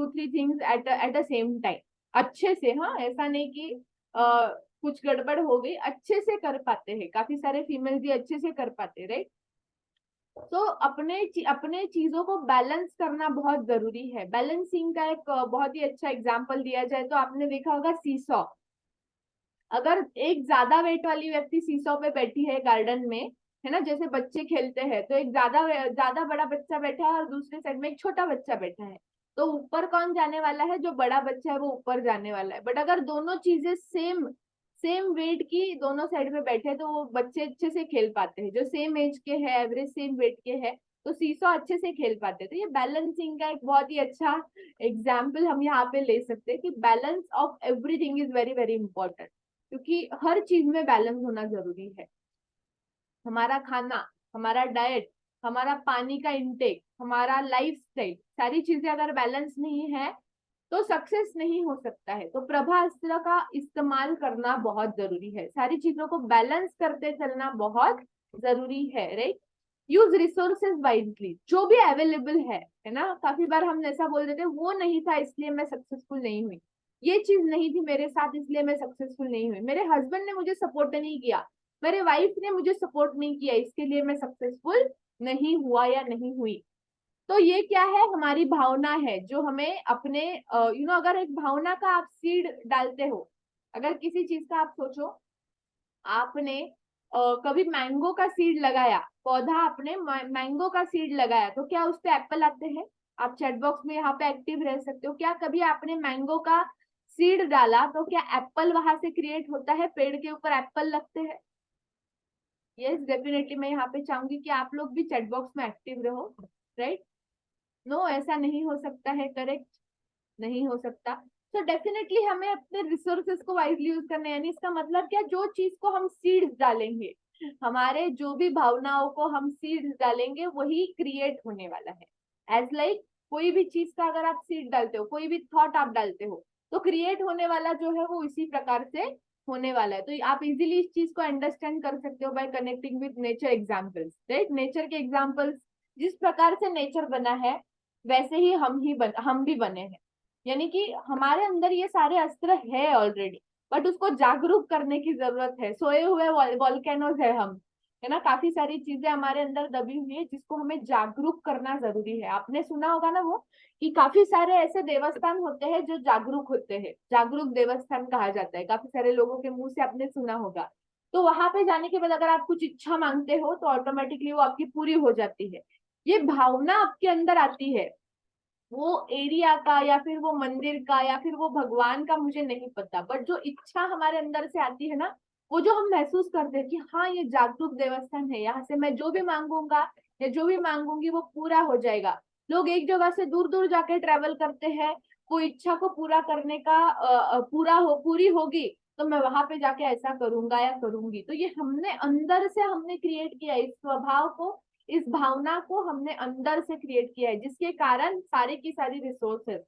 three things at a same time अच्छे से। हाँ, ऐसा नहीं कि कुछ गड़बड़ हो गई, अच्छे से कर पाते हैं, काफी सारे फीमेल्स भी अच्छे से कर पाते, राइट। तो अपने चीजों को बैलेंस करना बहुत जरूरी है। बैलेंसिंग का एक बहुत ही अच्छा एग्जांपल दिया जाए तो आपने देखा होगा सीसॉ। अगर एक ज्यादा वेट वाली व्यक्ति सीसॉ पे बैठी है गार्डन में, है ना, जैसे बच्चे खेलते हैं, तो एक ज्यादा ज्यादा बड़ा बच्चा बैठा है और दूसरे साइड में एक छोटा बच्चा बैठा है, तो ऊपर कौन जाने वाला है? जो बड़ा बच्चा है वो ऊपर जाने वाला है। बट अगर दोनों चीजें सेम सेम वेट की दोनों साइड में बैठे तो वो बच्चे अच्छे से खेल पाते हैं, जो सेम एज के है, एवरेज सेम वेट के है, तो सीसॉ अच्छे से खेल पाते हैं। तो ये बैलेंसिंग का एक बहुत ही अच्छा एग्जाम्पल हम यहाँ पे ले सकते हैं कि balance of everything is very very important, क्योंकि हर चीज में बैलेंस होना जरूरी है। हमारा खाना, हमारा डाइट, हमारा पानी का इंटेक, हमारा लाइफस्टाइल, सारी चीजें अगर बैलेंस नहीं है तो सक्सेस नहीं हो सकता है। तो प्रभास्त्र का इस्तेमाल करना बहुत जरूरी है, सारी चीजों को बैलेंस करते चलना बहुत जरूरी है, राइट। यूज रिसोर्सेज वाइजली, जो भी अवेलेबल है ना। काफी बार हम ऐसा बोल देते वो नहीं था इसलिए मैं सक्सेसफुल नहीं हुई, ये चीज नहीं थी मेरे साथ इसलिए मैं सक्सेसफुल नहीं हुई, मेरे हस्बैंड ने मुझे सपोर्ट नहीं किया, मेरे वाइफ ने मुझे सपोर्ट नहीं किया, इसके लिए मैं सक्सेसफुल नहीं हुआ या नहीं हुई। तो ये क्या है? हमारी भावना है जो हमें अपने अगर एक भावना का आप सीड डालते हो, अगर किसी चीज का आप सोचो, आपने कभी मैंगो का सीड लगाया, पौधा, आपने मैंगो का सीड लगाया, तो क्या उस पे एप्पल आते हैं? आप चैट बॉक्स में यहाँ पे एक्टिव रह सकते हो। क्या कभी आपने मैंगो का सीड डाला तो क्या एप्पल वहां से क्रिएट होता है? पेड़ के ऊपर एप्पल लगते हैं? यस, डेफिनेटली मैं यहाँ पे चाहूंगी कि आप लोग भी चैट बॉक्स में एक्टिव रहो, राइट। नो, ऐसा नहीं हो सकता है, करेक्ट, नहीं हो सकता। तो डेफिनेटली हमें अपने रिसोर्सेज को वाइजली यूज करना है। यानी इसका मतलब क्या? जो चीज को हम सीड्स डालेंगे, हमारे जो भी भावनाओं को हम सीड्स डालेंगे वही क्रिएट होने वाला है। एज लाइक कोई भी चीज का अगर आप सीड डालते हो, कोई भी थॉट आप डालते हो, तो क्रिएट होने वाला जो है वो इसी प्रकार से होने वाला है। तो आप इजीली इस चीज को अंडरस्टैंड कर सकते हो bye connecting with nature examples, right. Nature के एग्जाम्पल्स, जिस प्रकार से नेचर बना है वैसे ही हम भी बने हैं। यानी कि हमारे अंदर ये सारे अस्त्र है ऑलरेडी, बट उसको जागरूक करने की जरूरत है। सोए हुए वॉल्केनोज है हम, है ना। काफी सारी चीजें हमारे अंदर दबी हुई है जिसको हमें जागरूक करना जरूरी है। आपने सुना होगा ना वो, कि काफी सारे ऐसे देवस्थान होते हैं जो जागरूक होते हैं, जागरूक देवस्थान कहा जाता है, काफी सारे लोगों के मुंह से आपने सुना होगा। तो वहां पे जाने के बाद अगर आप कुछ इच्छा मांगते हो तो ऑटोमेटिकली वो आपकी पूरी हो जाती है। ये भावना आपके अंदर आती है, वो एरिया का या फिर वो मंदिर का या फिर वो भगवान का मुझे नहीं पता, बट जो इच्छा हमारे अंदर से आती है ना, वो जो हम महसूस करते हैं कि हाँ ये जागरूक देवस्थान है, यहाँ से मैं जो भी मांगूंगा या जो भी मांगूंगी वो पूरा हो जाएगा। लोग एक जगह से दूर दूर जाके ट्रेवल करते हैं, कोई इच्छा को पूरा करने का पूरी होगी तो मैं वहां पे जाके ऐसा करूंगा या करूंगी। तो ये हमने अंदर से हमने क्रिएट किया इस स्वभाव को, इस भावना को हमने अंदर से क्रिएट किया है, जिसके कारण सारी की सारी रिसोर्सेस।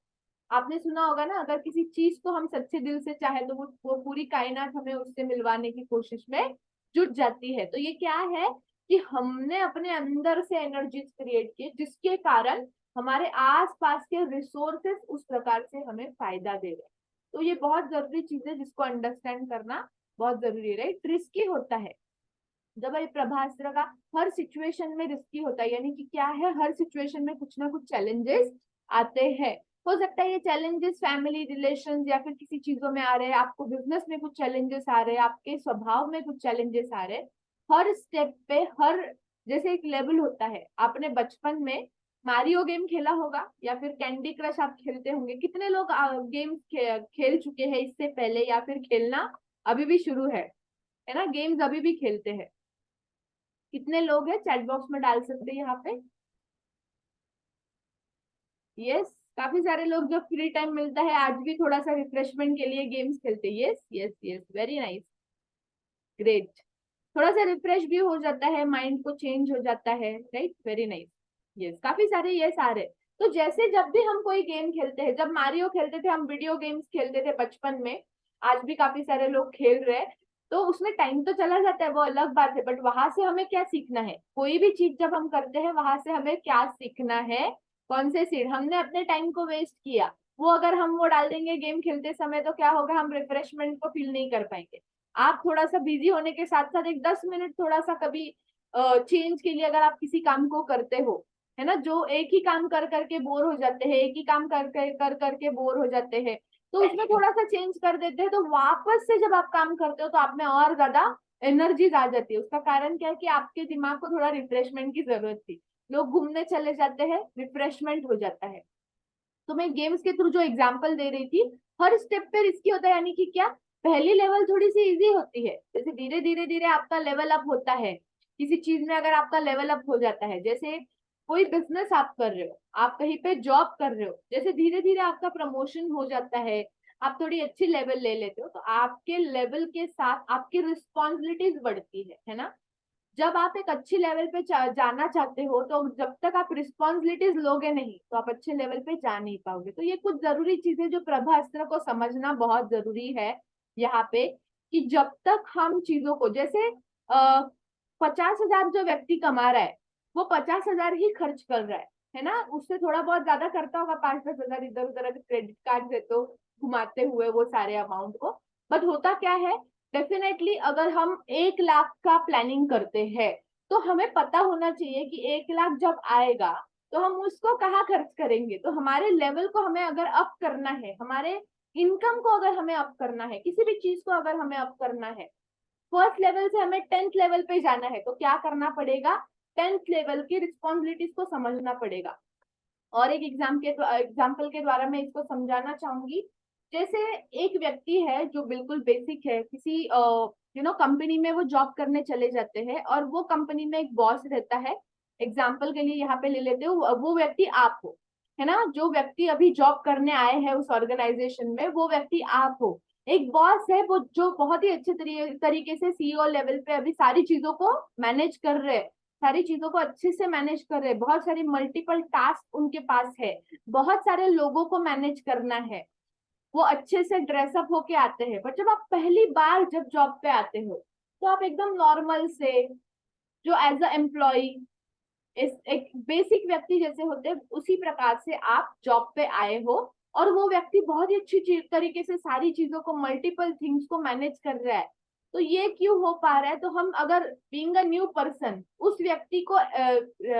आपने सुना होगा ना, अगर किसी चीज को हम सच्चे दिल से चाहे तो वो पूरी कायनात हमें उससे मिलवाने की कोशिश में जुट जाती है। तो ये क्या है कि हमने अपने अंदर से एनर्जीज क्रिएट की जिसके कारण हमारे आस पास के रिसोर्सेस उस प्रकार से हमें फायदा दे रहे हैं। तो ये बहुत जरूरी चीज है जिसको अंडरस्टैंड करना बहुत जरूरी है, राइट। रिस्की होता है जब ये प्रभास्त्र का हर सिचुएशन में रिस्की होता है, यानी कि क्या है, हर सिचुएशन में कुछ ना कुछ चैलेंजेस आते हैं। हो सकता है ये चैलेंजेस फैमिली रिलेशंस या फिर किसी चीजों में आ रहे हैं, आपको बिजनेस में कुछ चैलेंजेस आ रहे हैं, आपके स्वभाव में कुछ चैलेंजेस आ रहे हैं। हर स्टेप पे हर, जैसे एक लेवल होता है, आपने बचपन में मारियो गेम खेला होगा या फिर कैंडी क्रश आप खेलते होंगे। कितने लोग गेम्स खेल चुके हैं इससे पहले या फिर खेलना अभी भी शुरू है ना, गेम्स अभी भी खेलते हैं? कितने लोग हैं? चैट बॉक्स में डाल सकते हैं यहाँ पे। यस, काफी सारे लोग जब फ्री टाइम मिलता है आज भी थोड़ा सा रिफ्रेशमेंट के लिए गेम्स खेलते हैं। Yes yes yes, very nice, great. थोड़ा सा रिफ्रेश भी हो जाता है, माइंड को चेंज हो जाता है, राइट, वेरी नाइस। यस, काफी सारे ये सारे। तो जैसे जब भी हम कोई गेम खेलते हैं, जब मारियो खेलते थे, हम वीडियो गेम्स खेलते थे बचपन में, आज भी काफी सारे लोग खेल रहे हैं, तो उसमें टाइम तो चला जाता है, वो अलग बात है, बट वहां से हमें क्या सीखना है? कोई भी चीज जब हम करते हैं वहां से हमें क्या सीखना है? कौन से सीड हमने अपने टाइम को वेस्ट किया, वो अगर हम वो डाल देंगे गेम खेलते समय तो क्या होगा, हम रिफ्रेशमेंट को फील नहीं कर पाएंगे। आप थोड़ा सा बिजी होने के साथ साथ एक 10 मिनट थोड़ा सा कभी चेंज के लिए अगर आप किसी काम को करते हो, है ना, जो एक ही काम कर करके बोर हो जाते हैं, एक ही काम कर करके बोर हो जाते हैं, तो उसमें थोड़ा सा चेंज कर देते हैं, तो वापस से जब आप काम करते हो तो आप में और ज्यादा एनर्जीज आ जाती है। उसका कारण क्या है कि आपके दिमाग को थोड़ा रिफ्रेशमेंट की जरूरत थी, लोग घूमने चले जाते हैं, रिफ्रेशमेंट हो जाता है। तो मैं गेम्स के थ्रू जो एग्जांपल दे रही थी, हर स्टेप पे रिस्की होता है, यानी कि क्या, पहली लेवल थोड़ी सी इजी होती है, जैसे धीरे धीरे धीरे आपका लेवल अप होता है किसी चीज में। अगर आपका लेवल अप हो जाता है, जैसे कोई बिजनेस आप कर रहे हो, आप कहीं पे जॉब कर रहे हो, जैसे धीरे धीरे आपका प्रमोशन हो जाता है, आप थोड़ी अच्छी लेवल ले लेते हो, तो आपके लेवल के साथ आपकी रिस्पॉन्सिबिलिटीज बढ़ती है ना। जब आप एक अच्छी लेवल पे जाना चाहते हो, तो जब तक आप रिस्पॉन्सिबिलिटीज लोगे नहीं तो आप अच्छे लेवल पे जा नहीं पाओगे। तो ये कुछ जरूरी चीजें जो प्रभास्त्र को समझना बहुत जरूरी है यहाँ पे, कि जब तक हम चीजों को, जैसे 50,000 जो व्यक्ति कमा रहा है, वो 50,000 ही खर्च कर रहा है ना, उससे थोड़ा बहुत ज्यादा करता होगा, 5-10 हजार इधर उधर क्रेडिट कार्ड से तो घुमाते हुए वो सारे अमाउंट को। बट होता क्या है, डेफिनेटली अगर हम 1 लाख का प्लानिंग करते हैं, तो हमें पता होना चाहिए कि 1 लाख जब आएगा तो हम उसको कहाँ खर्च करेंगे। तो हमारे लेवल को हमें अगर अप करना है, हमारे इनकम को अगर हमें अप करना है, किसी भी चीज को अगर हमें अप करना है, फर्स्ट लेवल से हमें 10th लेवल पे जाना है, तो क्या करना पड़ेगा, 10th लेवल की रिस्पॉन्सिबिलिटीज को समझना पड़ेगा। और एक एग्जाम्पल के द्वारा मैं इसको समझाना चाहूंगी। जैसे एक व्यक्ति है जो बिल्कुल बेसिक है, किसी कंपनी में वो जॉब करने चले जाते हैं, और वो कंपनी में एक बॉस रहता है। एग्जाम्पल के लिए यहाँ पे ले लेते हो, वो व्यक्ति आप हो, है ना, जो व्यक्ति अभी जॉब करने आए हैं उस ऑर्गेनाइजेशन में, वो व्यक्ति आप हो। एक बॉस है वो जो बहुत ही अच्छे तरीके से सीईओ लेवल पे अभी सारी चीजों को मैनेज कर रहे हैं, सारी चीजों को अच्छे से मैनेज कर रहे हैं, बहुत सारी मल्टीपल टास्क उनके पास है, बहुत सारे लोगों को मैनेज करना है, वो अच्छे से ड्रेसअप होके आते हैं। बट जब आप पहली बार जब जॉब पे आते हो, तो आप एकदम नॉर्मल से, जो एज अ एम्प्लॉय इस एक बेसिक व्यक्ति जैसे होते हैं, उसी प्रकार से आप जॉब पे आए हो, और वो व्यक्ति बहुत ही अच्छी तरीके से सारी चीजों को, मल्टीपल थिंग्स को मैनेज कर रहा है। तो ये क्यों हो पा रहा है, तो हम अगर बीइंग अ न्यू पर्सन उस व्यक्ति को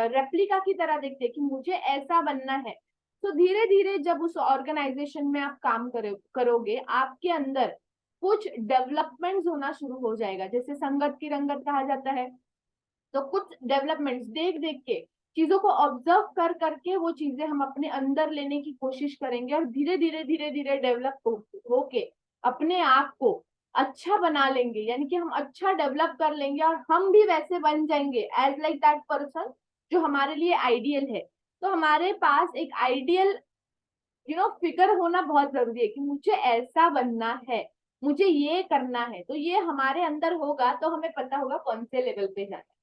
रेप्लिका की तरह देखते हैं कि मुझे ऐसा बनना है, तो धीरे धीरे जब उस ऑर्गेनाइजेशन में आप काम करोगे, आपके अंदर कुछ डेवलपमेंट्स होना शुरू हो जाएगा। जैसे संगत की रंगत कहा जाता है, तो कुछ डेवलपमेंट्स देख देख के, चीजों को ऑब्जर्व कर करके वो चीजें हम अपने अंदर लेने की कोशिश करेंगे, और धीरे धीरे डेवलप होके अपने आप को अच्छा बना लेंगे, यानी कि हम अच्छा डेवलप कर लेंगे, और हम भी वैसे बन जाएंगे एज लाइक दैट पर्सन जो हमारे लिए आइडियल है। तो हमारे पास एक आइडियल फिगर होना बहुत जरूरी है, कि मुझे ऐसा बनना है, मुझे ये करना है। तो ये हमारे अंदर होगा तो हमें पता होगा कौन से लेवल पे जाना है।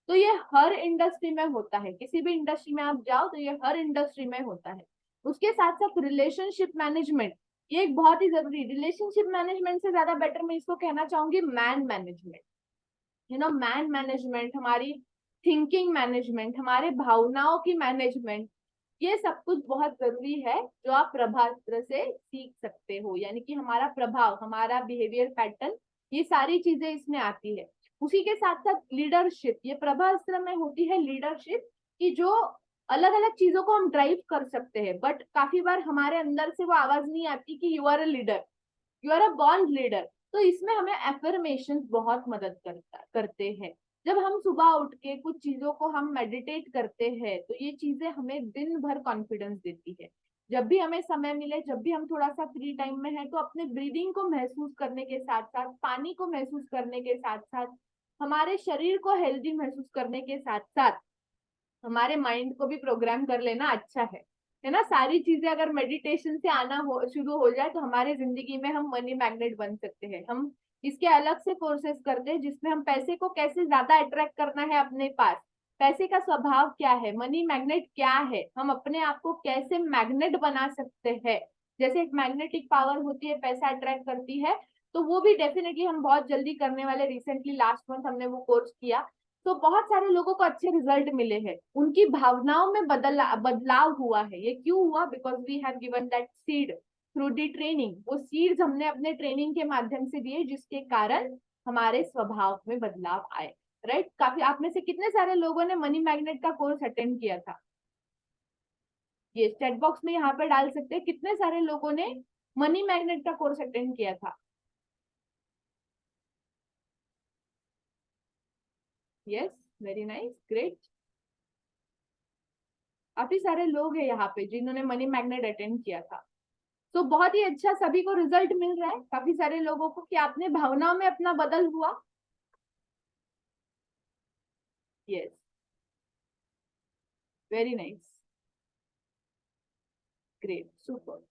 तो ये हर इंडस्ट्री में होता है, किसी भी इंडस्ट्री में आप जाओ तो ये हर इंडस्ट्री में होता है। उसके साथ साथ रिलेशनशिप मैनेजमेंट, ये एक बहुत ही जरूरी, रिलेशनशिप मैनेजमेंट से ज्यादा बेटर मैं इसको कहना चाहूंगी मैन मैनेजमेंट। मैन मैनेजमेंट, हमारी थिंकिंग मैनेजमेंट, हमारे भावनाओं की मैनेजमेंट, ये सब कुछ बहुत जरूरी है, जो आप प्रभास्त्र से सीख सकते हो। यानी कि हमारा प्रभाव, हमारा बिहेवियर पैटर्न, ये सारी चीजें इसमें आती है। उसी के साथ साथ लीडरशिप, ये प्रभास्त्र में होती है लीडरशिप, कि जो अलग अलग चीजों को हम ड्राइव कर सकते हैं, बट काफी बार हमारे अंदर से वो आवाज नहीं आती कि you are a leader, you are a born leader. तो इसमें हमें एफर्मेशन बहुत मदद करते हैं। जब हम सुबह उठ के कुछ चीजों को हम मेडिटेट करते हैं, तो ये चीजें हमें दिन भर कॉन्फिडेंस देती है। जब भी हमें समय मिले, जब भी हम थोड़ा सा फ्री टाइम में है, तो अपने ब्रीदिंग को महसूस करने के साथ साथ, पानी को महसूस करने के साथ साथ, हमारे शरीर को हेल्दी महसूस करने के साथ साथ, हमारे माइंड को भी प्रोग्राम कर लेना अच्छा है ना। सारी चीजें अगर मेडिटेशन से आना शुरू हो जाए, तो हमारे जिंदगी में हम मनी मैग्नेट बन सकते हैं। हम इसके अलग से कोर्सेज करते हैं, जिसमें हम पैसे को कैसे ज्यादा अट्रैक्ट करना है अपने पास, पैसे का स्वभाव क्या है, मनी मैग्नेट क्या है, हम अपने आप को कैसे मैग्नेट बना सकते हैं। जैसे एक मैग्नेटिक पावर होती है, पैसा अट्रैक्ट करती है, तो वो भी डेफिनेटली हम बहुत जल्दी करने वाले, रिसेंटली लास्ट मंथ हमने वो कोर्स किया, तो बहुत सारे लोगों को अच्छे रिजल्ट मिले हैं, उनकी भावनाओं में बदलाव हुआ है। ये क्यों हुआ? Because we have given that seed through the training. वो सीड्स हमने अपने ट्रेनिंग के माध्यम से दिए, जिसके कारण हमारे स्वभाव में बदलाव आए। राइट? काफी आप में से कितने सारे लोगों ने मनी मैग्नेट का कोर्स अटेंड किया था? ये चैट बॉक्स में यहाँ पर डाल सकते हैं, कितने सारे लोगों ने मनी मैग्नेट का कोर्स अटेंड किया था? Yes, very nice, great. काफी सारे लोग हैं यहाँ पे जिन्होंने मनी मैग्नेट अटेंड किया था। तो बहुत ही अच्छा, सभी को रिजल्ट मिल रहा है, काफी सारे लोगों को, कि आपने भावनाओं में अपना बदल हुआ। Yes, very nice, great, super.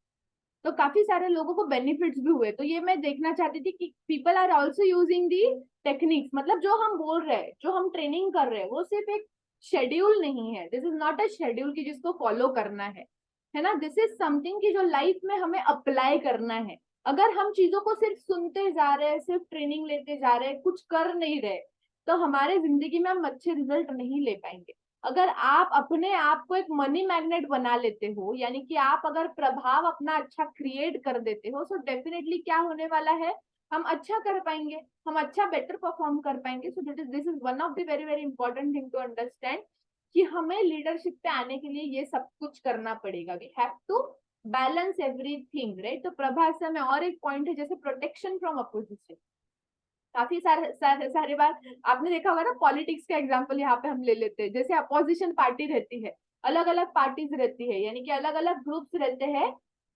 तो काफी सारे लोगों को बेनिफिट्स भी हुए। तो ये मैं देखना चाहती थी कि people are also using the techniques. मतलब जो हम बोल रहे हैं, जो हम ट्रेनिंग कर रहे हैं, वो सिर्फ एक शेड्यूल नहीं है। This is not a schedule की जिसको फॉलो करना है ना। दिस इज समथिंग की जो लाइफ में हमें अप्लाई करना है। अगर हम चीजों को सिर्फ सुनते जा रहे हैं, सिर्फ ट्रेनिंग लेते जा रहे हैं, कुछ कर नहीं रहे, तो हमारे जिंदगी में हम अच्छे रिजल्ट नहीं ले पाएंगे। अगर आप अपने आप को एक मनी मैग्नेट बना लेते हो, यानी कि आप अगर प्रभाव अपना अच्छा क्रिएट कर देते हो, तो डेफिनेटली क्या होने वाला है, हम अच्छा कर पाएंगे, हम अच्छा बेटर परफॉर्म कर पाएंगे। So this is one of the very very important thing to understand, कि हमें लीडरशिप पे आने के लिए ये सब कुछ करना पड़ेगा। We have to balance everything, right? तो प्रभास में और एक पॉइंट है, जैसे प्रोटेक्शन फ्रॉम अपोजिशन। काफी सारे बार आपने देखा होगा ना, पॉलिटिक्स का एग्जांपल यहाँ पे हम ले लेते हैं। जैसे अपोजिशन पार्टी रहती है, अलग अलग पार्टीज रहती है, यानी कि अलग अलग ग्रुप्स रहते हैं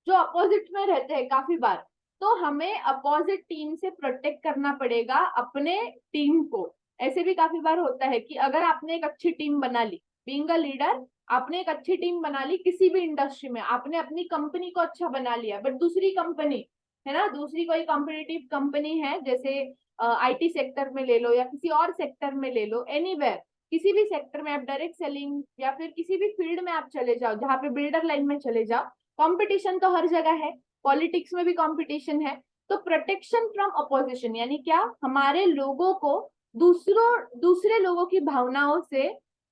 जो अपोजिट में रहते हैं काफी बार। तो हमें अपोजिट टीम से प्रोटेक्ट करना पड़ेगा अपने टीम को। ऐसे भी काफी बार होता है कि अगर आपने एक अच्छी टीम बना ली, बीइंग अ लीडर, आपने एक अच्छी टीम बना ली किसी भी इंडस्ट्री में, आपने अपनी कंपनी को अच्छा बना लिया, बट दूसरी कंपनी है ना, दूसरी कोई कॉम्पिटिटिव कंपनी है, जैसे आईटी सेक्टर में ले लो या किसी और सेक्टर में ले लो, एनीवेयर, किसी भी सेक्टर में आप डायरेक्ट सेलिंग या फिर किसी भी फील्ड में आप चले जाओ, जहाँ पे बिल्डर लाइन में चले जाओ, कंपटीशन तो हर जगह है, पॉलिटिक्स में भी कंपटीशन है। तो प्रोटेक्शन फ्रॉम अपोजिशन यानी क्या, हमारे लोगों को दूसरे लोगों की भावनाओं से,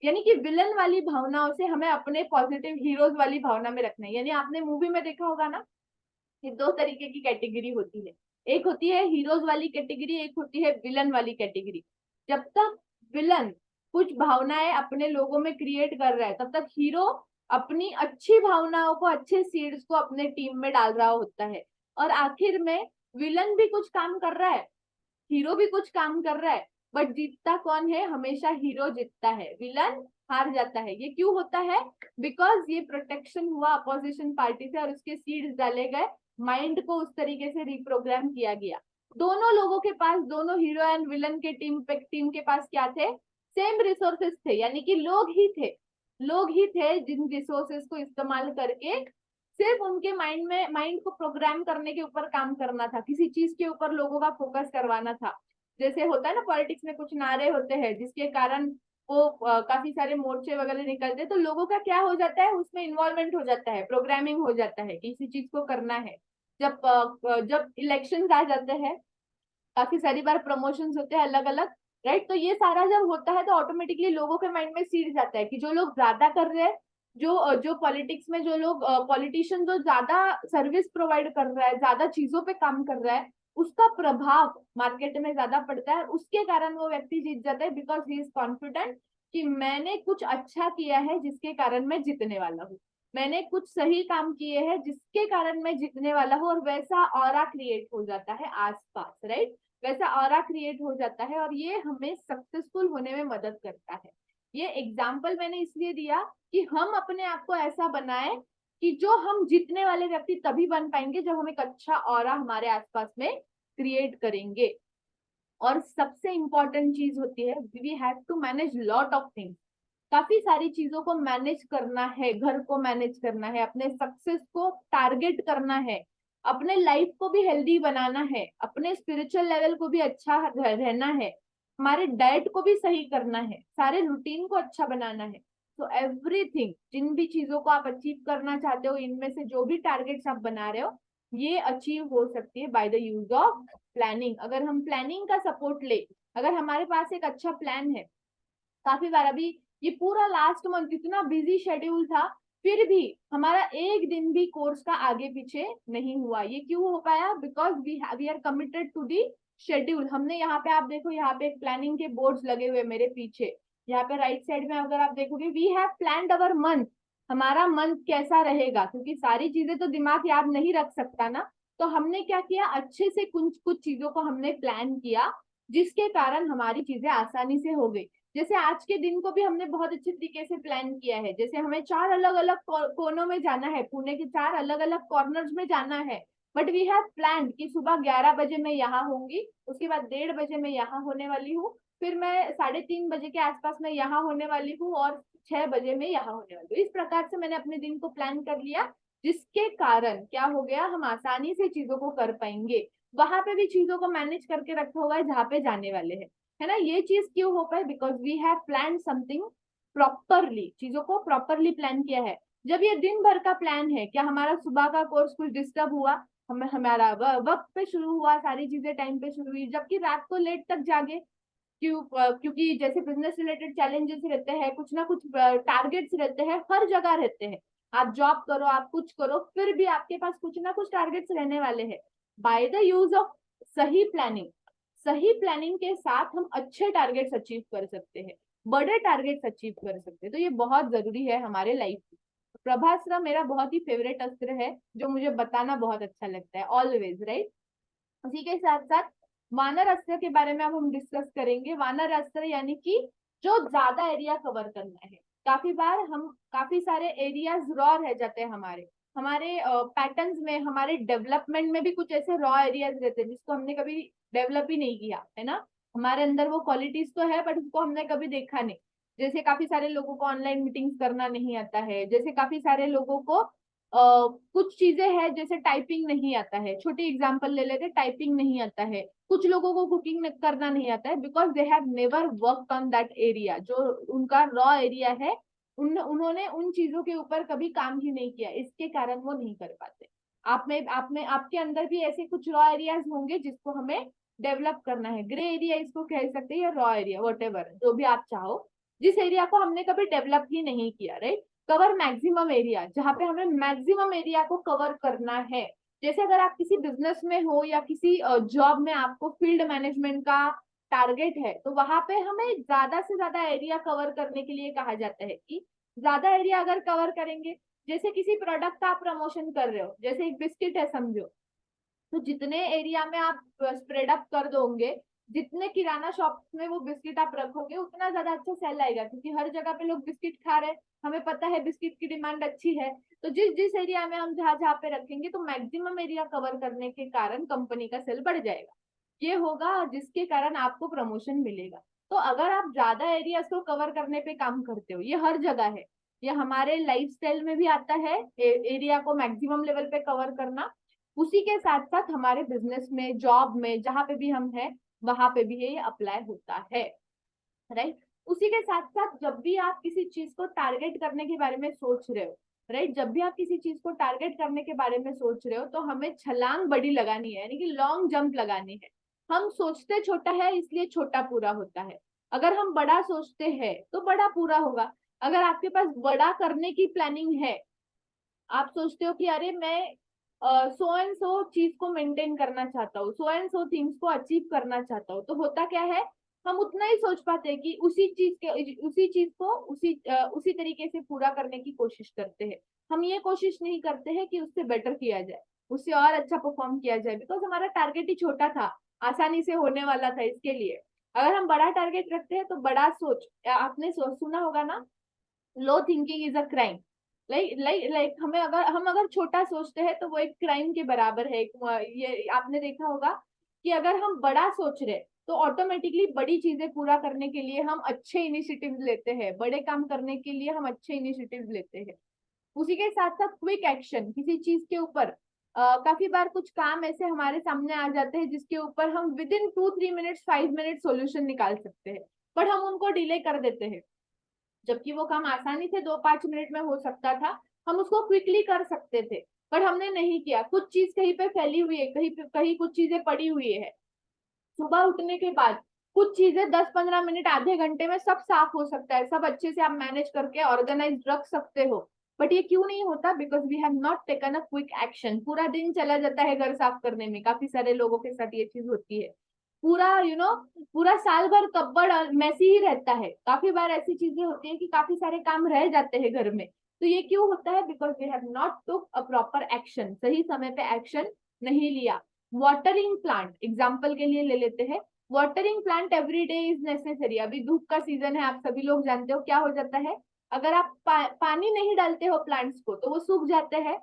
यानी कि विलन वाली भावनाओं से हमें अपने पॉजिटिव हीरोज वाली भावना में रखना है। यानी आपने मूवी में देखा होगा ना, ये दो तरीके की कैटेगरी होती है, एक होती है हीरोज वाली कैटेगरी, एक होती है विलन वाली कैटेगरी। जब तक विलन कुछ भावनाएं अपने लोगों में क्रिएट कर रहा है, तब तक हीरो अपनी अच्छी भावनाओं को, अच्छे सीड्स को अपने टीम में डाल रहा होता है। और आखिर में विलन भी कुछ काम कर रहा है, हीरो भी कुछ काम कर रहा है, बट जीतता कौन है? हमेशा हीरो जीतता है, विलन हार जाता है। ये क्यों होता है? बिकॉज ये प्रोटेक्शन हुआ अपोजिशन पार्टी से और उसके सीड्स डाले गए, माइंड को उस तरीके से रिप्रोग्राम किया गया। दोनों लोगों के पास, दोनों हीरो एंड विलन के टीम के पास क्या थे? सेम रिसोर्सेस थे, यानी कि लोग ही थे जिन रिसोर्सेस को इस्तेमाल करके सिर्फ उनके माइंड को प्रोग्राम करने के ऊपर काम करना था, किसी चीज के ऊपर लोगों का फोकस करवाना था। जैसे होता है ना, पॉलिटिक्स में कुछ नारे होते हैं जिसके कारण वो काफी सारे मोर्चे वगैरह निकलते हैं, तो लोगों का क्या हो जाता है, उसमें इन्वॉल्वमेंट हो जाता है, प्रोग्रामिंग हो जाता है, किसी चीज को करना है। जब इलेक्शन आ जाते हैं, काफी सारी बार प्रमोशंस होते हैं अलग अलग, राइट? तो ये सारा जब होता है तो ऑटोमेटिकली लोगों के माइंड में सीड जाता है कि जो लोग ज्यादा कर रहे हैं, जो पॉलिटिक्स में जो लोग पॉलिटिशियन जो ज्यादा सर्विस प्रोवाइड कर रहा है, ज्यादा चीजों पे काम कर रहा है, उसका प्रभाव मार्केट में ज्यादा पड़ता है, उसके कारण वो व्यक्ति जीत जाता है, बिकॉज ही इज कॉन्फिडेंट कि मैंने कुछ अच्छा किया है जिसके कारण मैं जीतने वाला हूँ, मैंने कुछ सही काम किए हैं जिसके कारण मैं जीतने वाला हूँ। और वैसा ऑरा क्रिएट हो जाता है आसपास, राइट? वैसा ऑरा क्रिएट हो जाता है और ये हमें सक्सेसफुल होने में मदद करता है। ये एग्जाम्पल मैंने इसलिए दिया कि हम अपने आप को ऐसा बनाएं कि जो हम जीतने वाले व्यक्ति तभी बन पाएंगे जब हम एक अच्छा ऑरा हमारे आसपास में क्रिएट करेंगे। और सबसे इंपॉर्टेंट चीज होती है, we have to manage lot of things. काफी सारी चीजों को मैनेज करना है, घर को मैनेज करना है, अपने सक्सेस को टारगेट करना है, अपने लाइफ को भी हेल्दी बनाना है, अपने स्पिरिचुअल लेवल को भी अच्छा रहना है, हमारे डाइट को भी सही करना है, सारे रूटीन को अच्छा बनाना है। तो एवरीथिंग, जिन भी चीजों को आप अचीव करना चाहते हो, इनमें से जो भी टारगेट्स आप बना रहे हो, ये अचीव हो सकती है by the use of planning. अगर हम प्लानिंग का सपोर्ट ले, अगर हमारे पास एक अच्छा प्लान है, काफी बार अभी ये पूरा लास्ट मंथ इतना बिजी शेड्यूल था, फिर भी हमारा एक दिन भी कोर्स का आगे पीछे नहीं हुआ। ये क्यों हो पाया? Because we are committed to the schedule. हमने यहाँ पे, आप देखो यहाँ पे प्लानिंग के बोर्ड्स लगे हुए मेरे पीछे, यहाँ पे राइट साइड में अगर आप देखोगे, we have planned our month. हमारा मंथ कैसा रहेगा, क्योंकि सारी चीजें तो दिमाग याद नहीं रख सकता ना। तो हमने क्या किया, अच्छे से कुछ कुछ चीजों को हमने प्लान किया, जिसके कारण हमारी चीजें आसानी से हो गई। जैसे आज के दिन को भी हमने बहुत अच्छे तरीके से प्लान किया है। जैसे हमें 4 अलग अलग कोनों में जाना है, पुणे के 4 अलग अलग कॉर्नर्स में जाना है, बट वी हैव प्लान कि सुबह 11 बजे मैं यहाँ होंगी, उसके बाद 1:30 बजे मैं यहाँ होने वाली हूँ, फिर मैं 3:30 बजे के आसपास मैं यहाँ होने वाली हूँ, और 6 बजे मैं यहाँ होने वाली हूँ। इस प्रकार से मैंने अपने दिन को प्लान कर लिया, जिसके कारण क्या हो गया, हम आसानी से चीजों को कर पाएंगे। वहां पे भी चीजों को मैनेज करके रखा हुआ है जहाँ पे जाने वाले हैं, है ना। ये चीज क्यों हो पाए? Because we have plan something properly, चीजों को प्रॉपरली प्लान किया है। जब ये दिन भर का प्लान है, क्या हमारा सुबह का कोर्स कुछ डिस्टर्ब हुआ? हमारा वक्त पे शुरू हुआ, सारी चीजें टाइम पे शुरू हुई, जबकि रात को लेट तक जागे। क्योंकि जैसे बिजनेस रिलेटेड चैलेंजेस रहते हैं, कुछ ना कुछ टारगेट्स रहते हैं, हर जगह रहते हैं। आप जॉब करो, आप कुछ करो, फिर भी आपके पास कुछ ना कुछ टारगेट्स रहने वाले हैं। बाय द यूज ऑफ सही प्लानिंग, सही प्लानिंग के साथ हम अच्छे टारगेट्स अचीव कर सकते हैं, बड़े टारगेट्स अचीव कर सकते हैं। तो ये बहुत जरूरी है हमारे लाइफ में। प्रभास्त्र मेरा बहुत ही फेवरेट अस्त्र है, जो मुझे बताना बहुत अच्छा लगता है ऑलवेज, राइट। उसी के साथ साथ वानर अस्त्र के बारे में अब हम डिस्कस करेंगे। वानर अस्त्र यानी कि जो ज्यादा एरिया कवर करना है। काफी बार हम काफी सारे एरियाज रॉ रह जाते हैं हमारे हमारे पैटर्न्स में, हमारे डेवलपमेंट में भी कुछ ऐसे रॉ एरियाज रहते हैं जिसको हमने कभी डेवलप ही नहीं किया, है ना। हमारे अंदर वो क्वालिटीज तो है, बट उसको हमने कभी देखा नहीं। जैसे काफी सारे लोगों को ऑनलाइन मीटिंग्स करना नहीं आता है, जैसे काफी सारे लोगों को कुछ चीजें हैं, जैसे टाइपिंग नहीं आता है। छोटी एग्जांपल ले लेते, टाइपिंग नहीं आता है। कुछ लोगों को कुकिंग करना नहीं आता है, because they have never worked on that area. जो उनका रॉ एरिया है, उन्होंने उन चीजों के ऊपर कभी काम ही नहीं किया, इसके कारण वो नहीं कर पाते। आप में आपके अंदर भी ऐसे कुछ रॉ एरियाज होंगे जिसको हमें डेवलप करना है। ग्रे एरिया इसको कह सकते हैं, या रॉ एरिया, वट जो भी आप चाहो, जिस एरिया को हमने कभी डेवलप ही नहीं किया, राइट। कवर मैक्सिमम एरिया, जहाँ पे हमें मैक्सिमम एरिया को कवर करना है। जैसे अगर आप किसी बिजनेस में हो या किसी जॉब में, आपको फील्ड मैनेजमेंट का टारगेट है, तो वहां पे हमें ज्यादा से ज्यादा एरिया कवर करने के लिए कहा जाता है कि ज्यादा एरिया अगर कवर करेंगे, जैसे किसी प्रोडक्ट का आप प्रमोशन कर रहे हो, जैसे एक बिस्किट है समझो, तो जितने एरिया में आप स्प्रेड अप कर दोगे, जितने किराना शॉप में वो बिस्किट आप रखोगे, उतना ज्यादा अच्छा सेल आएगा, क्योंकि हर जगह पे लोग बिस्किट खा रहे हैं, हमें पता है बिस्किट की डिमांड अच्छी है। तो जिस जिस एरिया में हम जहां जहां पे रखेंगे, तो मैक्सिमम एरिया कवर करने के कारण कंपनी का सेल बढ़ जाएगा। ये होगा जिसके कारण आपको प्रमोशन मिलेगा। तो अगर आप ज्यादा एरिया को कवर करने पे काम करते हो, ये हर जगह है, ये हमारे लाइफस्टाइल में भी आता है, एरिया को मैक्सिमम लेवल पे कवर करना। उसी के साथ साथ हमारे बिजनेस में, जॉब में, जहां पे भी हम हैं, वहां पे भी ये अप्लाई होता है, राइट। उसी के साथ साथ जब भी आप किसी चीज को टारगेट करने के बारे में सोच रहे हो, राइट, जब भी आप किसी चीज को टारगेट करने के बारे में सोच रहे हो, तो हमें छलांग बड़ी लगानी है, यानी कि लॉन्ग जंप लगानी है। हम सोचते छोटा है, इसलिए छोटा पूरा होता है। अगर हम बड़ा सोचते हैं तो बड़ा पूरा होगा। अगर आपके पास बड़ा करने की प्लानिंग है, आप सोचते हो कि अरे मैं सो एंड सो चीज को मेंटेन करना चाहता हूँ, सो एंड सो थिंग्स को अचीव करना चाहता हूँ, तो होता क्या है, हम उतना ही सोच पाते हैं कि उसी चीज को उसी तरीके से पूरा करने की कोशिश करते हैं। हम ये कोशिश नहीं करते हैं कि उससे बेटर किया जाए, उससे और अच्छा परफॉर्म किया जाए, बिकॉज हमारा टारगेट ही छोटा था, आसानी से होने वाला था। इसके लिए अगर हम बड़ा टारगेट रखते हैं, तो बड़ा सोच, आपने सुना होगा ना, low thinking is a crime. Like हम अगर छोटा सोचते हैं, तो वो एक क्राइम के बराबर है। ये आपने देखा होगा कि अगर हम बड़ा सोच रहे, तो ऑटोमेटिकली बड़ी चीजें पूरा करने के लिए हम अच्छे इनिशिएटिव लेते हैं, बड़े काम करने के लिए हम अच्छे इनिशिएटिव लेते हैं। उसी के साथ साथ क्विक एक्शन, किसी चीज के ऊपर काफी बार कुछ काम ऐसे हमारे सामने आ जाते हैं जिसके ऊपर हम with in 2-3 minutes 5 minute solution निकाल सकते हैं, पर हम उनको डिले कर देते हैं। जबकि वो काम आसानी से 2-5 मिनट में हो सकता था, हम उसको क्विकली कर सकते थे, पर हमने नहीं किया। कुछ चीज कहीं पे फैली हुई है, कहीं कुछ चीजें पड़ी हुई है। सुबह उठने के बाद कुछ चीजें 10-15 मिनट, आधे घंटे में सब साफ हो सकता है, सब अच्छे से आप मैनेज करके ऑर्गेनाइज रख सकते हो। बट ये क्यों नहीं होता? Because we have not taken a quick action. पूरा दिन चला जाता है घर साफ करने में, काफी सारे लोगों के साथ ये चीज होती है। पूरा पूरा साल भर कपबोर्ड मैसी ही रहता है। काफी बार ऐसी चीजें होती है कि काफी सारे काम रह जाते हैं घर में। तो ये क्यों होता है? Because we have not took a proper action, सही समय पे एक्शन नहीं लिया। वाटरिंग प्लांट एग्जाम्पल के लिए ले लेते हैं। Watering plant every day is necessary. अभी धूप का सीजन है, आप सभी लोग जानते हो क्या हो जाता है। अगर आप पानी नहीं डालते हो प्लांट्स को तो वो सूख जाते हैं।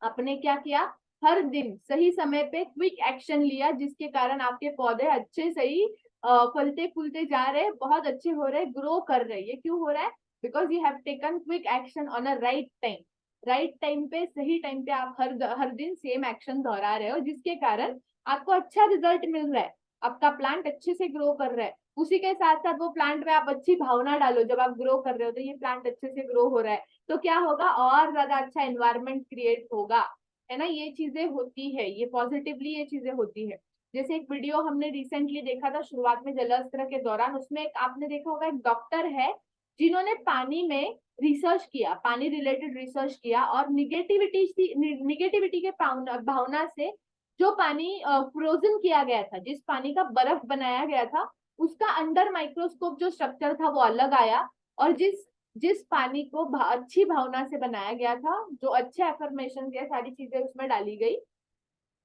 आपने क्या किया? हर दिन सही समय पे क्विक एक्शन लिया, जिसके कारण आपके पौधे अच्छे सही फलते फूलते जा रहे हैं, बहुत अच्छे हो रहे, ग्रो कर रहे। ये क्यों हो रहा है? Because you have taken quick action on a right time. Right time पे, सही टाइम पे आप हर दिन सेम एक्शन दोहरा रहे हो, जिसके कारण आपको अच्छा रिजल्ट मिल रहा है। आपका प्लांट अच्छे से ग्रो कर रहा है। उसी के साथ साथ वो प्लांट में आप अच्छी भावना डालो। जब आप ग्रो कर रहे हो तो ये प्लांट अच्छे से ग्रो हो रहा है, तो क्या होगा? और ज्यादा अच्छा एनवायरनमेंट क्रिएट होगा, है ना। ये चीजें होती है, ये पॉजिटिवली ये चीजें होती है। जैसे एक वीडियो हमने रिसेंटली देखा था शुरुआत में जलास्त्र के दौरान, उसमें एक आपने देखा होगा, एक डॉक्टर है जिन्होंने पानी में रिसर्च किया, पानी रिलेटेड रिसर्च किया, और निगेटिविटी के भावना से जो पानी फ्रोजन किया गया था, जिस पानी का बर्फ बनाया गया था, उसका अंडर माइक्रोस्कोप जो स्ट्रक्चर था वो अलग आया। और जिस जिस पानी को अच्छी भावना से बनाया गया था, जो अच्छे एफर्मेशन या सारी चीजें उसमें डाली गई,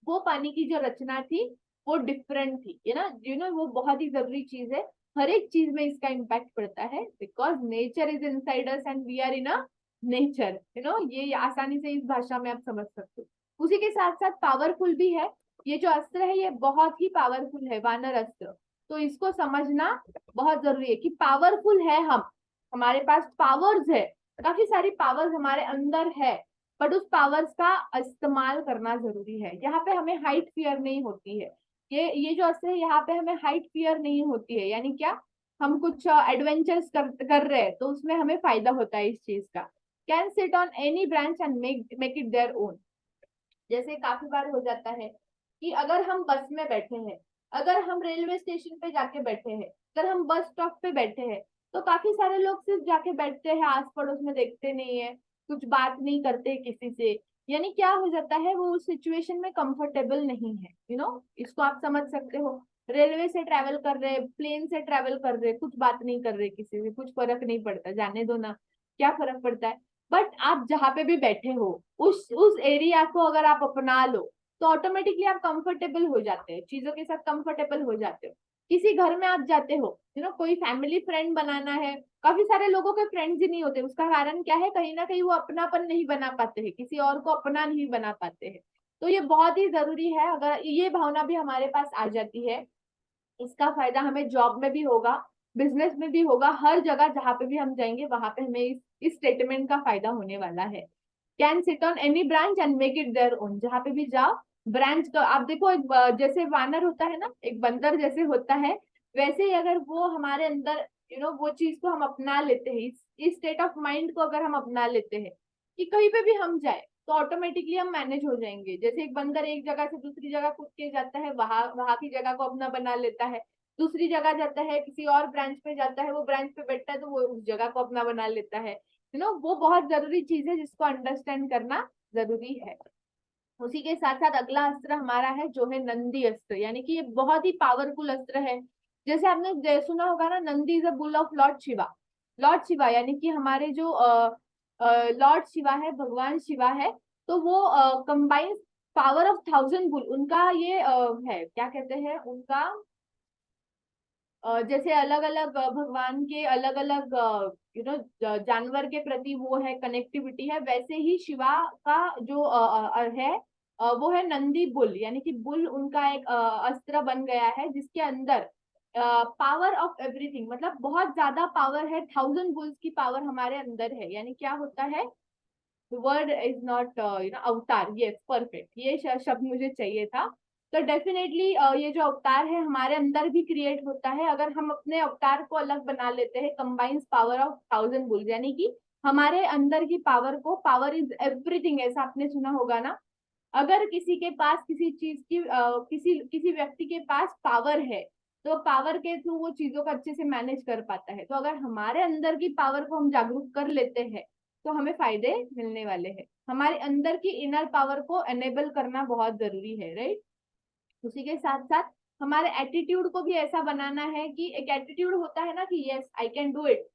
वो पानी की जो रचना थी वो डिफरेंट थी, है ना। वो बहुत ही जरूरी चीज है। हर एक चीज में इसका इम्पैक्ट पड़ता है, because nature is inside us and we are in a nature. ये आसानी से इस भाषा में आप समझ सकते हो। उसी के साथ साथ पावरफुल भी है। ये जो अस्त्र है ये बहुत ही पावरफुल है, वानर अस्त्र। तो इसको समझना बहुत जरूरी है कि पावरफुल है हम, हमारे पास पावर्स है, काफी सारी पावर्स हमारे अंदर है। बट उस पावर्स का इस्तेमाल करना जरूरी है। यहाँ पे हमें हाइट फियर नहीं होती है। ये जो अस्त्र है, यहाँ पे हमें हाइट फियर नहीं होती है। यानी क्या? हम कुछ एडवेंचर्स कर रहे हैं तो उसमें हमें फायदा होता है इस चीज का। Can sit on any branch and make it their own. जैसे काफी बार हो जाता है कि अगर हम बस में बैठे हैं, अगर हम रेलवे स्टेशन पे जाके बैठे हैं, अगर हम बस स्टॉप पे बैठे हैं, तो काफी सारे लोग सिर्फ जाके बैठते हैं, आस पड़ोस में देखते नहीं है, कुछ बात नहीं करते किसी से। यानी क्या हो जाता है? वो उस सिचुएशन में कंफर्टेबल नहीं है। इसको आप समझ सकते हो। रेलवे से ट्रैवल कर रहे, प्लेन से ट्रैवल कर रहे, कुछ बात नहीं कर रहे किसी से, कुछ फर्क नहीं पड़ता, जाने दो ना, क्या फर्क पड़ता है। बट आप जहाँ पे भी बैठे हो, उस एरिया को अगर आप अपना लो तो ऑटोमेटिकली आप कंफर्टेबल हो जाते हैं, चीजों के साथ कंफर्टेबल हो जाते हो। किसी घर में आप जाते हो, कोई फैमिली फ्रेंड बनाना है, काफी सारे लोगों के फ्रेंड्स ही नहीं होते। उसका कारण क्या है? कहीं ना कहीं वो अपनापन नहीं बना पाते हैं, किसी और को अपना नहीं बना पाते हैं। तो ये बहुत ही जरूरी है। अगर ये भावना भी हमारे पास आ जाती है, इसका फायदा हमें जॉब में भी होगा, बिजनेस में भी होगा, हर जगह जहां पे भी हम जाएंगे वहां पे हमें इस स्टेटमेंट का फायदा होने वाला है। Can sit on any branch and make it their own. जहां पे भी जाओ, ब्रांच का आप देखो, एक जैसे वानर होता है ना, एक बंदर जैसे होता है, वैसे ही अगर वो हमारे अंदर वो चीज को हम अपना लेते हैं, इस स्टेट ऑफ माइंड को अगर हम अपना लेते हैं कि कहीं पे भी हम जाए तो ऑटोमेटिकली हम मैनेज हो जाएंगे। जैसे एक बंदर एक जगह से दूसरी जगह कूद के जाता है, वहां वहां की जगह को अपना बना लेता है, दूसरी जगह जाता है, किसी और ब्रांच पे जाता है, वो ब्रांच पे बैठता है तो वो उस जगह को अपना बना लेता है। वो बहुत जरूरी चीज है जिसको अंडरस्टैंड करना जरूरी है। उसी के साथ साथ अगला अस्त्र हमारा है जो है नंदी अस्त्र, यानी कि ये बहुत ही पावरफुल अस्त्र है। जैसे आपने सुना होगा ना, Nandi is a bull of Lord Shiva. Lord Shiva यानी कि हमारे जो लॉर्ड शिवा है, भगवान शिवा है, तो वो कंबाइंस पावर ऑफ 1000 बुल। उनका ये है, क्या कहते हैं उनका, जैसे अलग अलग भगवान के अलग अलग जानवर के प्रति वो है कनेक्टिविटी है, वैसे ही शिवा का जो है वो है नंदी बुल। यानी कि बुल उनका एक अस्त्र बन गया है, जिसके अंदर पावर ऑफ एवरीथिंग, मतलब बहुत ज्यादा पावर है, 1000 बुल्स की पावर हमारे अंदर है। यानी क्या होता है? वर्ड इज नॉट अवतार, यस परफेक्ट, ये शब्द मुझे चाहिए था। तो डेफिनेटली ये जो अवतार है हमारे अंदर भी क्रिएट होता है, अगर हम अपने अवतार को अलग बना लेते हैं। कंबाइंस पावर ऑफ 1000 बुल्स, यानी कि हमारे अंदर की पावर को, पावर इज एवरीथिंग ऐसा आपने सुना होगा ना। अगर किसी के पास किसी चीज की किसी किसी व्यक्ति के पास पावर है, तो पावर के थ्रू वो चीजों को अच्छे से मैनेज कर पाता है। तो अगर हमारे अंदर की पावर को हम जागरूक कर लेते हैं तो हमें फायदे मिलने वाले हैं। हमारे अंदर की इनर पावर को एनेबल करना बहुत जरूरी है, राइट। उसी के साथ साथ हमारे एटीट्यूड को भी ऐसा बनाना है कि एक एटीट्यूड होता है ना कि yes I can do it,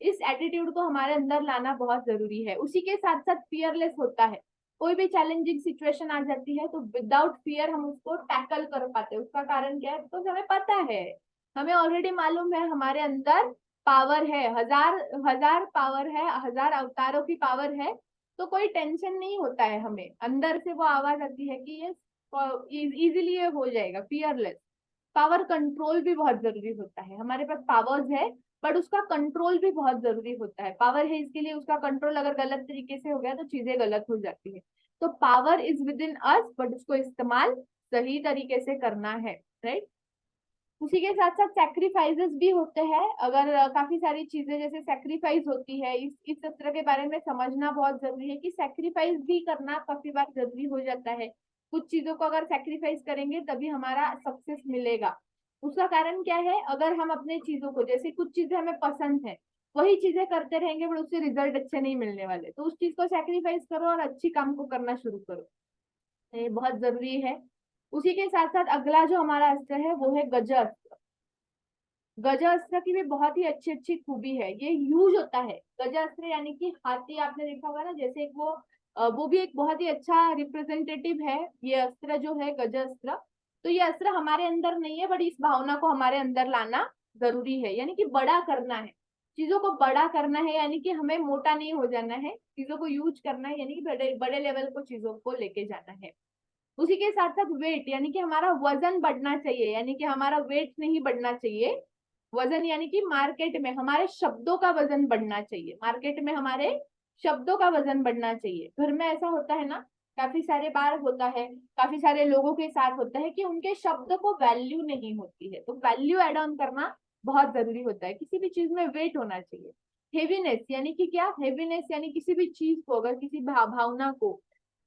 इस एटीट्यूड को हमारे अंदर लाना बहुत जरूरी है। उसी के साथ साथ फियरलेस होता है। कोई भी चैलेंजिंग सिचुएशन आ जाती है तो विदाउट फियर हम उसको टैकल कर पाते हैं। उसका कारण क्या है? तो हमें पता है, हमें ऑलरेडी मालूम है हमारे अंदर पावर है, हजार हजार पावर है, हजार अवतारों की पावर है। तो कोई टेंशन नहीं होता है, हमें अंदर से वो आवाज आती है कि ये इजीली ये हो जाएगा, फियरलेस। पावर कंट्रोल भी बहुत जरूरी होता है। हमारे पास पावर्स है बट उसका कंट्रोल भी बहुत जरूरी होता है। पावर है इसके लिए उसका कंट्रोल अगर गलत तरीके से हो गया तो चीजें गलत हो जाती है। तो power is with in us but उसको इस्तेमाल सही तरीके से करना है, राइट। उसी के साथ साथ सेक्रीफाइसेस भी होते हैं। अगर काफी सारी चीजें जैसे सेक्रीफाइस होती है, इस सत्र के बारे में समझना बहुत जरूरी है कि सेक्रीफाइस भी करना काफी बार जरूरी हो जाता है। कुछ चीजों को अगर सेक्रीफाइस करेंगे तभी हमारा सक्सेस मिलेगा। उसका कारण क्या है? अगर हम अपने चीजों को, जैसे कुछ चीजें हमें पसंद है, वही चीजें करते रहेंगे बट उससे रिजल्ट अच्छे नहीं मिलने वाले, तो उस चीज को सेक्रीफाइस करो और अच्छी काम को करना शुरू करो। ये बहुत जरूरी है। उसी के साथ साथ अगला जो हमारा अस्त्र है वो है गज अस्त्र। गज अस्त्र की भी बहुत ही अच्छी अच्छी खूबी है। ये यूज होता है गज अस्त्र यानी कि हाथी, आपने देखा होगा ना, जैसे एक वो भी एक बहुत ही अच्छा रिप्रेजेंटेटिव है ये अस्त्र जो है गज अस्त्र। तो ये अस्त्र हमारे अंदर नहीं है बट इस भावना को हमारे अंदर लाना जरूरी है, यानी कि बड़ा करना है, चीजों को बड़ा करना है, यानी कि हमें मोटा नहीं हो जाना है, चीजों को यूज करना है, यानी कि बड़े बड़े लेवल को चीजों को लेके जाना है। उसी के साथ साथ वेट, यानी कि हमारा वजन बढ़ना चाहिए, यानी कि हमारा वेट नहीं बढ़ना चाहिए। वजन यानी कि मार्केट में हमारे शब्दों का वजन बढ़ना चाहिए, मार्केट में हमारे शब्दों का वजन बढ़ना चाहिए। घर में ऐसा होता है ना, काफी सारे बार होता है, काफी सारे लोगों के साथ होता है कि उनके शब्द को वैल्यू नहीं होती है। तो वैल्यू एड ऑन करना बहुत जरूरी होता है। किसी भी चीज में वेट होना चाहिए। हेवीनेस यानी कि क्या? हेवीनेस यानी किसी भी चीज को, अगर किसी भावना को,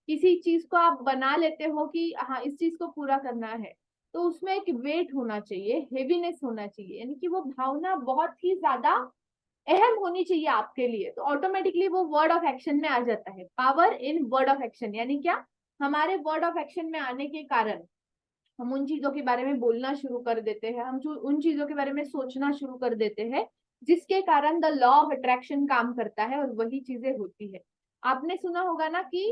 किसी चीज को आप बना लेते हो कि हाँ इस चीज को पूरा करना है, तो उसमें एक वेट होना चाहिए, हेवीनेस होना चाहिए, यानी कि वो भावना बहुत ही ज्यादा अहम होनी चाहिए आपके लिए। तो ऑटोमेटिकली वो वर्ड ऑफ एक्शन में आ जाता है। Power in word of action यानी क्या? हमारे वर्ड ऑफ एक्शन में आने के कारण हम उन चीजों के बारे में बोलना शुरू कर देते हैं, हम उन चीजों के बारे में सोचना शुरू कर देते हैं, जिसके कारण द लॉ ऑफ अट्रैक्शन काम करता है और वही चीजें होती है। आपने सुना होगा ना कि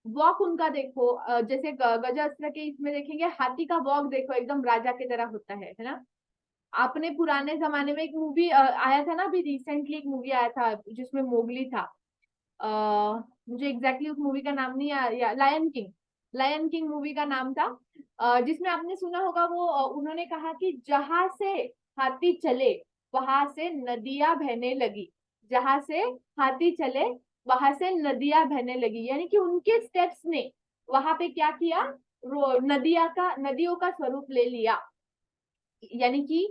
वॉक उनका देखो, जैसे गजास्त्र के इसमें देखेंगे हाथी का वॉक देखो, एकदम राजा की तरह होता है ना। आपने पुराने जमाने में एक मूवी आया था ना, अभी रिसेंटली एक मूवी आया था जिसमें मोगली था। मुझे एग्जैक्टली उस मूवी का नाम नहीं आया, Lion King. Lion King movie का नाम था। जिसमें आपने सुना होगा वो उन्होंने कहा कि जहां से हाथी चले वहां से नदियां बहने लगी, जहां से हाथी चले वहां से नदियां बहने लगी, यानी कि उनके स्टेप्स ने वहां पे क्या किया? नदियों का स्वरूप ले लिया। यानी कि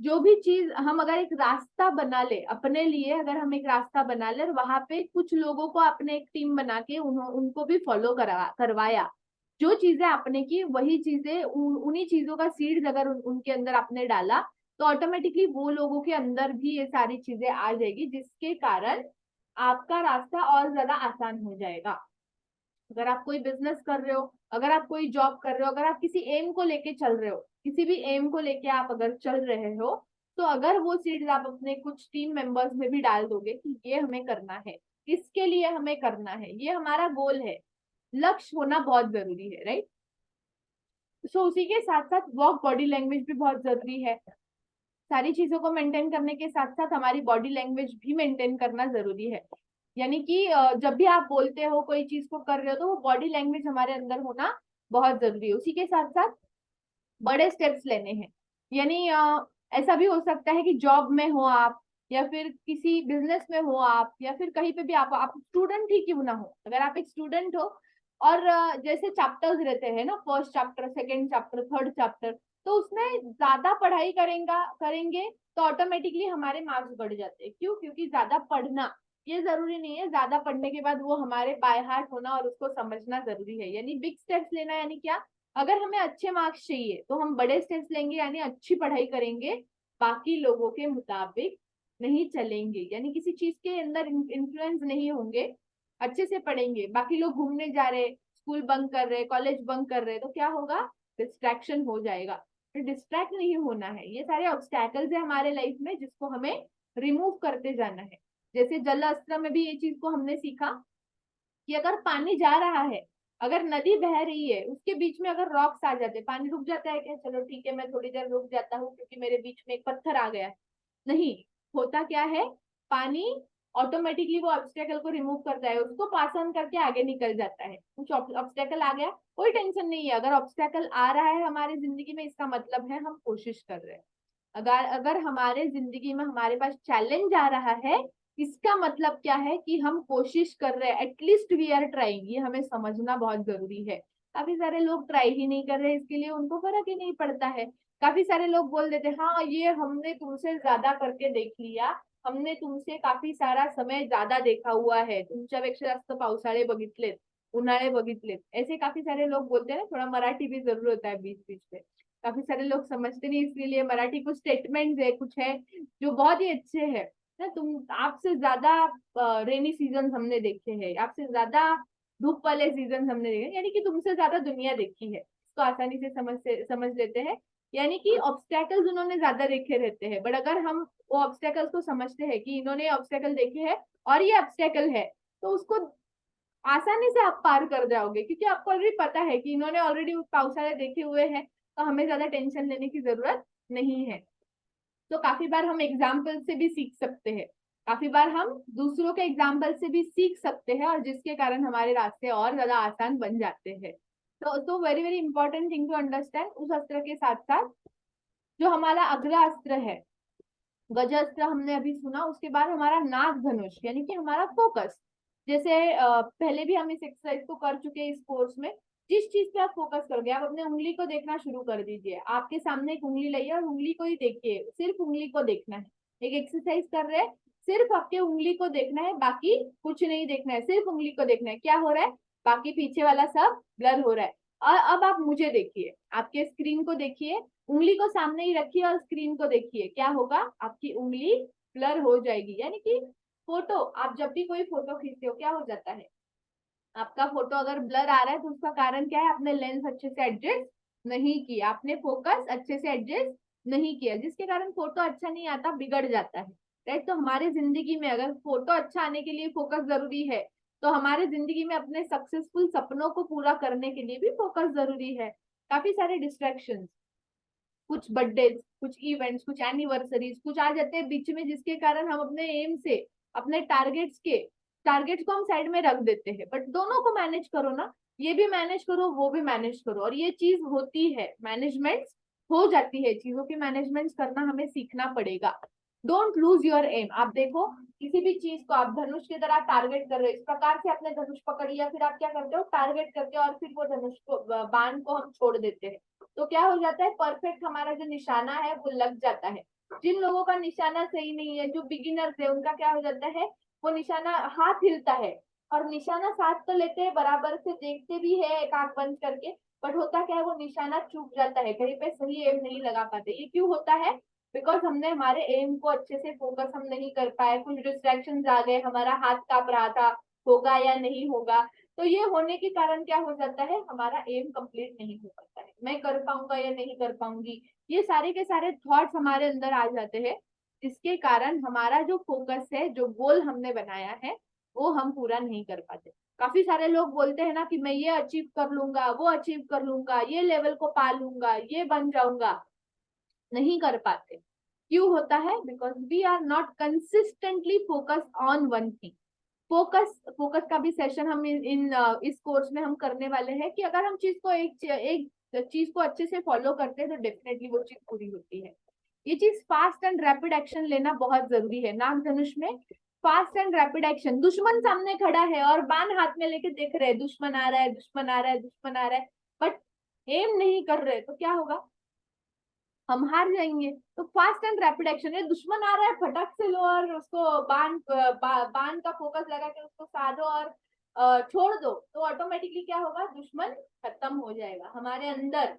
जो भी चीज हम अगर एक रास्ता बना ले अपने लिए, अगर हम एक रास्ता बना ले और वहां पे कुछ लोगों को अपने एक टीम बना के उनको भी फॉलो करवाया, जो चीजें आपने की वही चीजें उन्हीं चीजों का सीड्स अगर उनके अंदर आपने डाला तो ऑटोमेटिकली वो लोगों के अंदर भी ये सारी चीजें आ जाएगी, जिसके कारण आपका रास्ता और ज्यादा आसान हो जाएगा। अगर आप कोई बिजनेस कर रहे हो, अगर आप कोई जॉब कर रहे हो, अगर आप किसी एम को लेके चल रहे हो, किसी भी एम को लेके आप अगर चल रहे हो, तो अगर वो सीड्स आप अपने कुछ टीम मेंबर्स में भी डाल दोगे कि ये हमें करना है, इसके लिए हमें करना है, ये हमारा गोल है, लक्ष्य होना बहुत जरूरी है, राइट। सो उसी के साथ साथ वॉक बॉडी लैंग्वेज भी बहुत जरूरी है। सारी चीजों को मेंटेन करने के साथ साथ हमारी बॉडी लैंग्वेज भी मेंटेन करना जरूरी है। यानी कि जब भी आप बोलते हो, कोई चीज को कर रहे हो, तो वो बॉडी लैंग्वेज हमारे अंदर होना बहुत जरूरी है। उसी के साथ साथ बड़े स्टेप्स लेने हैं। यानी ऐसा भी हो सकता है कि जॉब में हो आप, या फिर किसी बिजनेस में हो आप, या फिर कहीं पे भी आप स्टूडेंट ही क्यों ना हो, अगर आप एक स्टूडेंट हो और जैसे चैप्टर्स रहते हैं ना, first chapter, second chapter, third chapter, तो उसमें ज्यादा पढ़ाई करेंगे तो ऑटोमेटिकली हमारे मार्क्स बढ़ जाते हैं। क्यों? क्योंकि ज्यादा पढ़ना, ये जरूरी नहीं है ज्यादा पढ़ने के बाद वो हमारे बाय हार्ट होना और उसको समझना जरूरी है। यानी बिग स्टेप्स लेना, यानी क्या? अगर हमें अच्छे मार्क्स चाहिए तो हम बड़े स्टेप्स लेंगे, यानी अच्छी पढ़ाई करेंगे, बाकी लोगों के मुताबिक नहीं चलेंगे, यानी किसी चीज के अंदर इन्फ्लुएंस नहीं होंगे, अच्छे से पढ़ेंगे। बाकी लोग घूमने जा रहे, स्कूल बंक कर रहे, कॉलेज बंक कर रहे, तो क्या होगा, डिस्ट्रैक्शन हो जाएगा। तो डिस्ट्रैक्ट नहीं होना है, ये सारे ऑब्स्टैकल्स है हमारे लाइफ में जिसको हमें रिमूव करते जाना है। जैसे जल अस्त्र में भी ये चीज को हमने सीखा कि अगर पानी जा रहा है, अगर नदी बह रही है, उसके बीच में अगर रॉक्स आ जाते, पानी रुक जाता है क्या, चलो ठीक है मैं थोड़ी देर रुक जाता हूँ क्योंकि मेरे बीच में एक पत्थर आ गया है। नहीं, होता क्या है, पानी ऑटोमेटिकली वो ऑब्स्टेकल को रिमूव करता है, उसको पास ऑन करके आगे निकल जाता है। कुछ ऑब्स्टेकल आ गया, कोई टेंशन नहीं है। अगर ऑब्स्टेकल आ रहा है हमारी जिंदगी में, इसका मतलब है हम कोशिश कर रहे हैं। अगर अगर हमारे जिंदगी में हमारे पास चैलेंज आ रहा है, इसका मतलब क्या है कि हम कोशिश कर रहे हैं, एटलीस्ट वी आर ट्राइंग। ये हमें समझना बहुत जरूरी है। काफी सारे लोग ट्राई ही नहीं कर रहे, इसके लिए उनको फर्क ही नहीं पड़ता है। काफी सारे लोग बोल देते हैं, हाँ ये हमने तुमसे ज्यादा करके देख लिया, हमने तुमसे काफी सारा समय ज्यादा देखा हुआ है, तुमच्यापेक्षा जास्त पावसाळे बघितलेत, उन्हाळे बघितलेत, ऐसे काफी सारे लोग बोलते हैं ना। थोड़ा मराठी भी जरूर होता है बीच बीच में, काफी सारे लोग समझते नहीं, इसलिए मराठी कुछ स्टेटमेंट्स है, कुछ है जो बहुत ही अच्छे हैं ना। तुम आपसे ज्यादा रेनी सीजन हमने देखे हैं, आपसे ज्यादा धूप वाले सीजन हमने देखे, यानी कि तुमसे ज्यादा दुनिया देखी है, इसको आसानी से समझ लेते हैं। यानी कि ऑब्स्टेकल्स उन्होंने ज्यादा देखे रहते हैं, बट अगर हम वो ऑब्स्टेकल्स को समझते हैं कि इन्होंने ऑब्स्टेकल देखे हैं और ये ऑब्स्टेकल है, तो उसको आसानी से आप पार कर जाओगे, क्योंकि आपको ऑलरेडी पता है कि इन्होंने ऑलरेडी पावसाळे देखे हुए हैं, तो हमें ज्यादा टेंशन लेने की जरूरत नहीं है। तो काफी बार हम एग्जाम्पल से भी सीख सकते हैं, काफी बार हम दूसरों के एग्जाम्पल से भी सीख सकते हैं, और जिसके कारण हमारे रास्ते और ज्यादा आसान बन जाते हैं। तो very very important thing to understand. उस अस्त्र के साथ साथ जो हमारा अगला अस्त्र है, वज्रास्त्र हमने अभी सुना, उसके बाद हमारा नाग धनुष, यानी कि हमारा फोकस। जैसे पहले भी हम इस एक्सरसाइज को कर चुके हैं इस कोर्स में। जिस चीज पे आप फोकस करोगे, आप अपने उंगली को देखना शुरू कर दीजिए। आपके सामने एक उंगली लाइए और उंगली को ही देखिए, सिर्फ उंगली को देखना है। एक एक्सरसाइज कर रहे हैं, सिर्फ आपके उंगली को देखना है, बाकी कुछ नहीं देखना है, सिर्फ उंगली को देखना है। क्या हो रहा है, बाकी पीछे वाला सब ब्लर हो रहा है। और अब आप मुझे देखिए, आपके स्क्रीन को देखिए, उंगली को सामने ही रखिए और स्क्रीन को देखिए। क्या होगा, आपकी उंगली ब्लर हो जाएगी। यानी कि फोटो, आप जब भी कोई फोटो खींचते हो, क्या हो जाता है, आपका फोटो अगर ब्लर आ रहा है तो उसका कारण क्या है, आपने लेंस अच्छे से एडजस्ट नहीं किया, आपने फोकस अच्छे से एडजस्ट नहीं किया, जिसके कारण फोटो अच्छा नहीं आता, बिगड़ जाता है। राइट। तो हमारे जिंदगी में अगर फोटो अच्छा आने के लिए फोकस जरूरी है, तो हमारे जिंदगी में अपने सक्सेसफुल सपनों को पूरा करने के लिए भी फोकस जरूरी है। काफी सारे डिस्ट्रैक्शन, कुछ बर्थडे, कुछ इवेंट्स, कुछ एनिवर्सरीज, कुछ आ जाते हैं बीच में, जिसके कारण हम अपने एम से, अपने टारगेट्स को हम साइड में रख देते हैं। बट दोनों को मैनेज करो ना, ये भी मैनेज करो, वो भी मैनेज करो, और ये चीज होती है, मैनेजमेंट हो जाती है, चीजों की मैनेजमेंट करना हमें सीखना पड़ेगा। Don't lose your aim. आप देखो, किसी भी चीज को आप धनुष की तरह टारगेट कर रहे हो, इस प्रकार से आपने धनुष पकड़ लिया, फिर आप क्या करते हो, टारगेट करते हो, और फिर वो धनुष को, बाण को हम छोड़ देते हैं। तो क्या हो जाता है, परफेक्ट हमारा जो निशाना है वो लग जाता है। जिन लोगों का निशाना सही नहीं है, जो बिगिनर्स है, उनका क्या हो जाता है, वो निशाना, हाथ हिलता है, और निशाना साथ तो लेते हैं, बराबर से देखते भी है एक आंख बंद करके, बट होता क्या है, वो निशाना चूक जाता है, कहीं पे सही एम नहीं लगा पाते। ये क्यों होता है, बिकॉज हमने हमारे एम को अच्छे से फोकस हम नहीं कर पाए, कुछ डिस्ट्रैक्शन आ गए, हमारा हाथ कांप रहा था, होगा या नहीं होगा। तो ये होने के कारण क्या हो जाता है, हमारा एम कंप्लीट नहीं हो पाता है, मैं कर पाऊंगा या नहीं कर पाऊंगी, ये सारे के सारे थॉट्स हमारे अंदर आ जाते हैं, जिसके कारण हमारा जो फोकस है, जो गोल हमने बनाया है, वो हम पूरा नहीं कर पाते। काफी सारे लोग बोलते हैं ना कि मैं ये अचीव कर लूंगा, वो अचीव कर लूंगा, ये लेवल को पा लूंगा, ये बन जाऊंगा, नहीं कर पाते। क्यों होता है, because we are not consistently focus on one thing. Focus का भी सेशन हम इस कोर्स में हम करने वाले हैं, कि अगर हम चीज को एक चीज को अच्छे से फॉलो करते हैं, तो डेफिनेटली वो चीज पूरी होती है। ये चीज फास्ट एंड रैपिड एक्शन लेना बहुत जरूरी है। नाग धनुष में फास्ट एंड रैपिड एक्शन, दुश्मन सामने खड़ा है और बाण हाथ में लेके देख रहे हैं, दुश्मन आ रहा है, दुश्मन आ रहा है, दुश्मन आ रहा है, बट एम नहीं कर रहे, तो क्या होगा, हम हार जाएंगे। तो फास्ट एंड रैपिड एक्शन है, दुश्मन आ रहा है, फटक से लो और उसको बाण का फोकस लगा के उसको साधो, और छोड़ दो तो ऑटोमेटिकली क्या होगा, दुश्मन खत्म हो जाएगा हमारे अंदर।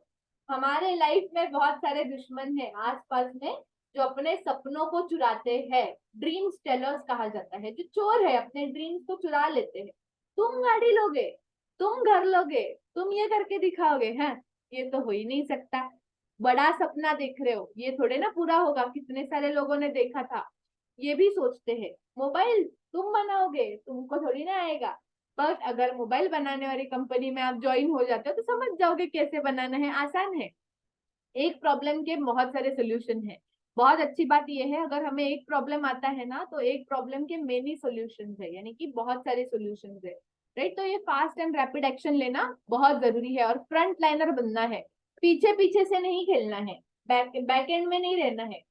हमारे लाइफ में बहुत सारे दुश्मन हैं आसपास में जो अपने सपनों को चुराते हैं। ड्रीम्स टेलर्स कहा जाता है, जो चोर है, अपने ड्रीम्स को चुरा लेते हैं। तुम गाड़ी लोगे, तुम घर लोगे, तुम ये करके दिखाओगे, हैं? ये तो हो ही नहीं सकता। बड़ा सपना देख रहे हो, ये थोड़े ना पूरा होगा। कितने सारे लोगों ने देखा था, ये भी सोचते हैं। मोबाइल तुम बनाओगे, तुमको थोड़ी ना आएगा। बट अगर मोबाइल बनाने वाली कंपनी में आप ज्वाइन हो जाते हो तो समझ जाओगे कैसे बनाना है, आसान है। एक प्रॉब्लम के बहुत सारे सोल्यूशन है। बहुत अच्छी बात यह है, अगर हमें एक प्रॉब्लम आता है ना तो एक प्रॉब्लम के मेनी सोल्यूशन है, यानी कि बहुत सारे सोल्यूशन है। राइट, तो ये फास्ट एंड रैपिड एक्शन लेना बहुत जरूरी है और फ्रंट लाइनर बनना है। पीछे पीछे से नहीं खेलना है, बैक एंड में नहीं रहना है।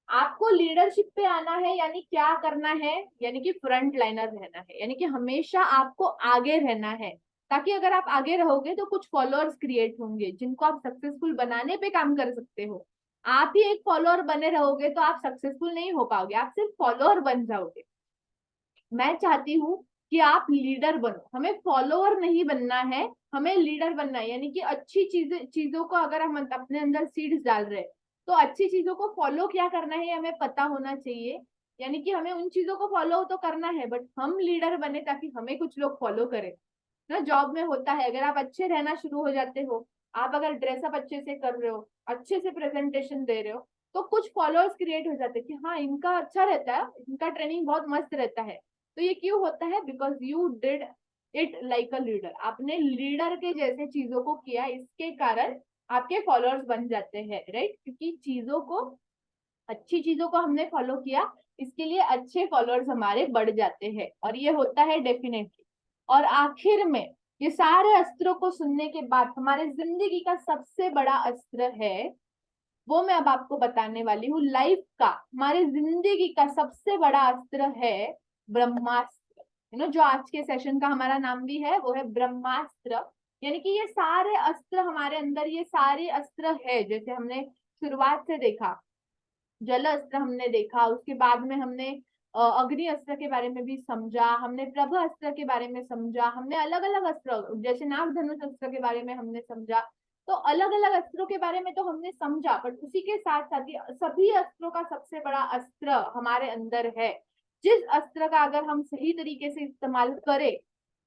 आपको लीडरशिप पे आना है, यानी क्या करना है, यानी कि फ्रंट लाइनर रहना है, यानी कि हमेशा आपको आगे रहना है। ताकि अगर आप आगे रहोगे तो कुछ फॉलोअर्स क्रिएट होंगे जिनको आप सक्सेसफुल बनाने पे काम कर सकते हो। आप ही एक फॉलोअर बने रहोगे तो आप सक्सेसफुल नहीं हो पाओगे, आप सिर्फ फॉलोअर बन जाओगे। मैं चाहती हूँ कि आप लीडर बनो, हमें फॉलोअर नहीं बनना है, हमें लीडर बनना है। यानी कि अच्छी चीजों को अगर हम अपने अंदर सीड्स डाल रहे हैं तो अच्छी चीजों को फॉलो क्या करना है हमें पता होना चाहिए। यानी कि हमें उन चीजों को फॉलो तो करना है, बट हम लीडर बने ताकि हमें कुछ लोग फॉलो करें ना। जॉब में होता है, अगर आप अच्छे रहना शुरू हो जाते हो, आप अगर ड्रेसअप अच्छे से कर रहे हो, अच्छे से प्रेजेंटेशन दे रहे हो, तो कुछ फॉलोअर्स क्रिएट हो जाते हैं कि हाँ इनका अच्छा रहता है, इनका ट्रेनिंग बहुत मस्त रहता है। तो ये क्यों होता है, because you did it like a leader, आपने लीडर के जैसे चीजों को किया, इसके कारण आपके फॉलोअर्स बन जाते हैं। राइट, क्योंकि चीजों को, अच्छी चीजों को हमने फॉलो किया, इसके लिए अच्छे फॉलोअर्स हमारे बढ़ जाते हैं, और ये होता है डेफिनेटली। और आखिर में ये सारे अस्त्रों को सुनने के बाद हमारे जिंदगी का सबसे बड़ा अस्त्र है, वो मैं अब आपको बताने वाली हूँ। लाइफ का, हमारे जिंदगी का सबसे बड़ा अस्त्र है ब्रह्मास्त्र। जो आज के सेशन का हमारा नाम भी है वो है ब्रह्मास्त्र। यानी कि ये सारे अस्त्र हमारे अंदर, ये सारे अस्त्र है। जैसे हमने शुरुआत से देखा, जल अस्त्र हमने देखा, उसके बाद में हमने अग्नि अस्त्र के बारे में भी समझा, हमने प्रभ अस्त्र के बारे में समझा, हमने अलग अलग अस्त्र जैसे नाग धनुष अस्त्र के बारे में हमने समझा। तो अलग अलग अस्त्रों के बारे में तो हमने समझा, बट उसी के साथ साथ ही सभी अस्त्रों का सबसे बड़ा अस्त्र हमारे अंदर है। जिस अस्त्र का अगर हम सही तरीके से इस्तेमाल करें